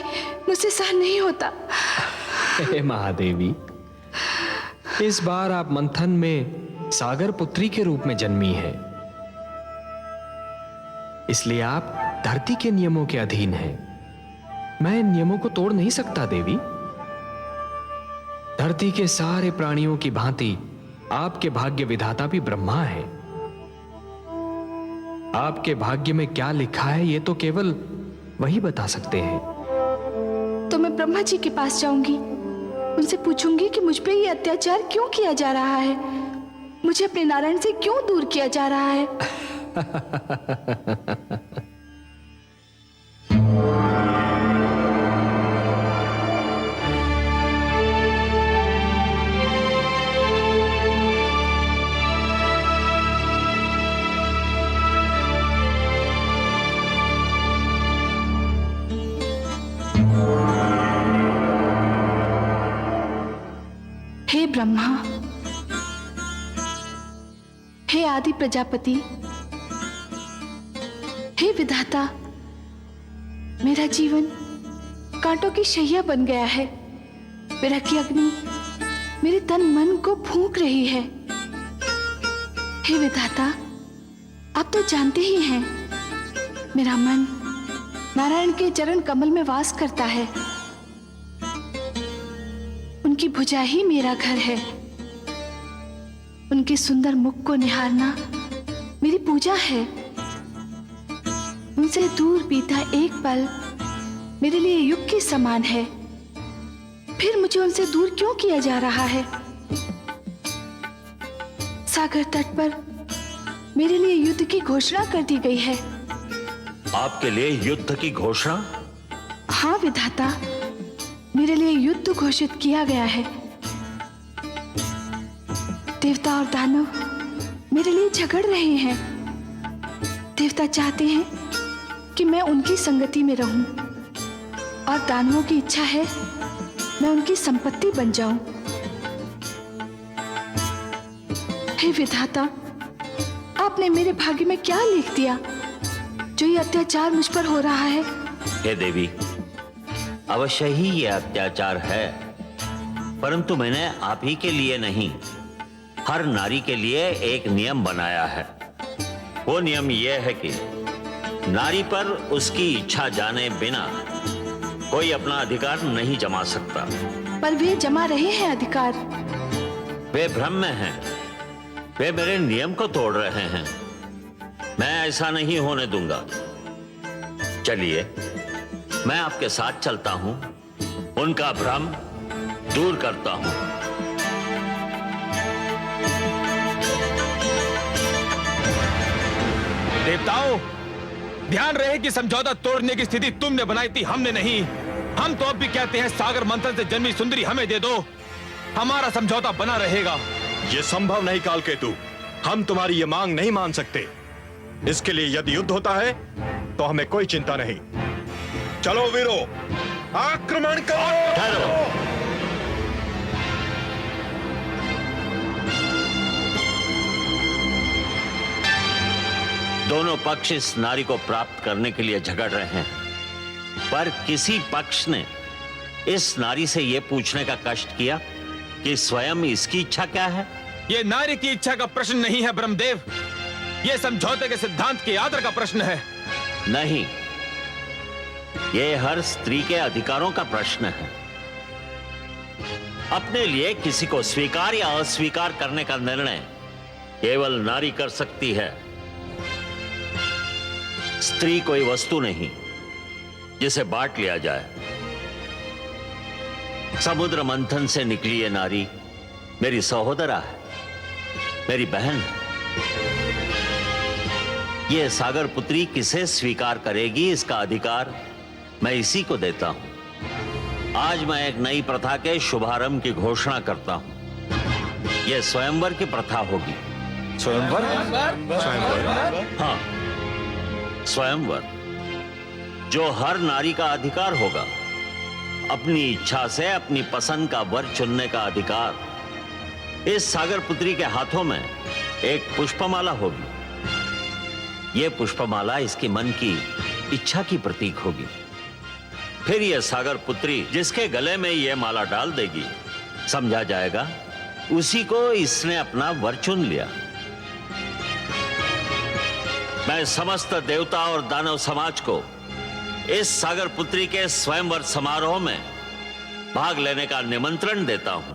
[SPEAKER 7] मुझसे सहन नहीं होता।
[SPEAKER 6] हे महादेवी, इस बार आप मंथन में सागर पुत्री के रूप में जन्मी है, इसलिए आप धरती के नियमों के अधीन हैं। मैं इन नियमों को तोड़ नहीं सकता देवी। धरती के सारे प्राणियों की भांति आपके भाग्य विधाता भी ब्रह्मा है। आपके भाग्य में क्या लिखा है ये तो केवल वही बता सकते हैं।
[SPEAKER 7] तो मैं ब्रह्मा जी के पास जाऊंगी, उनसे पूछूंगी कि मुझ पे ये अत्याचार क्यों किया जा रहा है, मुझे अपने नारायण से क्यों दूर किया जा रहा है। हे ब्रह्मा, हे आदि प्रजापति, हे विधाता, मेरा जीवन कांटों की शैया बन गया है। विरह की अग्नि मेरे तन मन को फूंक रही है। हे विधाता, आप तो जानते ही हैं, मेरा मन नारायण के चरण कमल में वास करता है। उनकी भुजा ही मेरा घर है। उनके सुंदर मुख को निहारना मेरी पूजा है। उनसे दूर बीता एक पल मेरे लिए युग के समान है। फिर मुझे उनसे दूर क्यों किया जा रहा है? सागर तट पर मेरे लिए युद्ध की घोषणा कर दी गई है।
[SPEAKER 13] आपके लिए युद्ध की घोषणा?
[SPEAKER 7] हाँ विधाता, मेरे लिए युद्ध घोषित किया गया है। देवता और दानव मेरे लिए झगड़ रहे हैं। देवता चाहते हैं कि मैं उनकी संगति में रहूं और दानवों की इच्छा है मैं उनकी संपत्ति बन जाऊं। हे विधाता, आपने मेरे भाग्य में क्या लिख दिया जो ये अत्याचार मुझ पर हो रहा है?
[SPEAKER 13] हे देवी, अवश्य ही ये अत्याचार है, परंतु मैंने आप ही के लिए नहीं, हर नारी के लिए एक नियम बनाया है। वो नियम यह है कि नारी पर उसकी इच्छा जाने बिना कोई अपना अधिकार नहीं जमा सकता।
[SPEAKER 7] पर वे जमा रहे हैं अधिकार।
[SPEAKER 13] वे भ्रम में हैं, वे मेरे नियम को तोड़ रहे हैं। मैं ऐसा नहीं होने दूंगा। चलिए, मैं आपके साथ चलता हूं, उनका भ्रम दूर करता हूं।
[SPEAKER 9] देवताओं, ध्यान रहे कि समझौता तोड़ने की स्थिति तुमने बनाई थी, हमने नहीं। हम तो अब भी कहते हैं सागर मंथन से जन्मी सुंदरी हमें दे दो, हमारा समझौता बना रहेगा।
[SPEAKER 1] यह संभव नहीं कालकेतु, हम तुम्हारी ये मांग नहीं मान सकते। इसके लिए यदि युद्ध होता है तो हमें कोई चिंता नहीं। चलो वीरो, आक्रमण करो।
[SPEAKER 13] ठहरो। दोनों पक्ष इस नारी को प्राप्त करने के लिए झगड़ रहे हैं, पर किसी पक्ष ने इस नारी से यह पूछने का कष्ट किया कि स्वयं इसकी इच्छा क्या है?
[SPEAKER 9] यह नारी की इच्छा का प्रश्न नहीं है ब्रह्मदेव, यह समझौते के सिद्धांत के आदर का प्रश्न है।
[SPEAKER 13] नहीं, यह हर स्त्री के अधिकारों का प्रश्न है। अपने लिए किसी को स्वीकार या अस्वीकार करने का निर्णय केवल नारी कर सकती है। स्त्री कोई वस्तु नहीं जिसे बांट लिया जाए। समुद्र मंथन से निकली ये नारी मेरी सहोदरा है, मेरी बहन है। ये सागर पुत्री किसे स्वीकार करेगी, इसका अधिकार मैं इसी को देता हूं। आज मैं एक नई प्रथा के शुभारंभ की घोषणा करता हूं। यह स्वयंवर की प्रथा होगी।
[SPEAKER 1] स्वयंवर?
[SPEAKER 13] हाँ, स्वयंवर, जो हर नारी का अधिकार होगा। अपनी इच्छा से अपनी पसंद का वर चुनने का अधिकार। इस सागर पुत्री के हाथों में एक पुष्पमाला होगी। यह पुष्पमाला इसके मन की इच्छा की प्रतीक होगी। फिर यह सागर पुत्री जिसके गले में यह माला डाल देगी, समझा जाएगा उसी को इसने अपना वर चुन लिया। मैं समस्त देवता और दानव समाज को इस सागर पुत्री के स्वयंवर समारोह में भाग लेने का निमंत्रण देता हूं।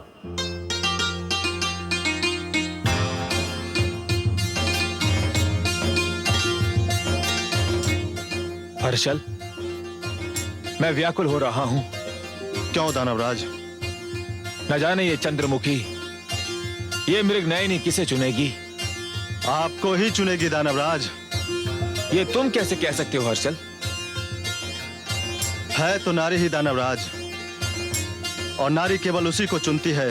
[SPEAKER 1] हर्षल, मैं व्याकुल हो रहा हूं।
[SPEAKER 3] क्यों दानवराज?
[SPEAKER 1] न जाने ये चंद्रमुखी, ये मृगनयनी किसे चुनेगी?
[SPEAKER 3] आपको ही चुनेगी दानवराज।
[SPEAKER 1] ये तुम कैसे कह सकते हो हर्षल?
[SPEAKER 3] है तो नारी ही दानवराज, और नारी केवल उसी को चुनती है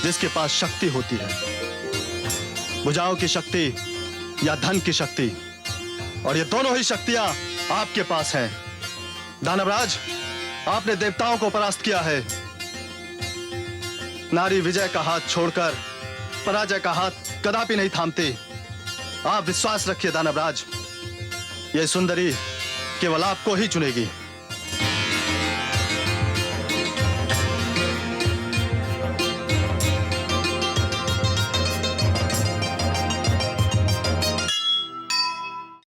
[SPEAKER 3] जिसके पास शक्ति होती है। भुजाओं की शक्ति या धन की शक्ति, और ये दोनों ही शक्तियां आपके पास हैं। दानवराज, आपने देवताओं को परास्त किया है। नारी विजय का हाथ छोड़कर पराजय का हाथ कदापि नहीं थामती। आप विश्वास रखिए दानवराज, ये सुंदरी केवल आपको ही चुनेगी।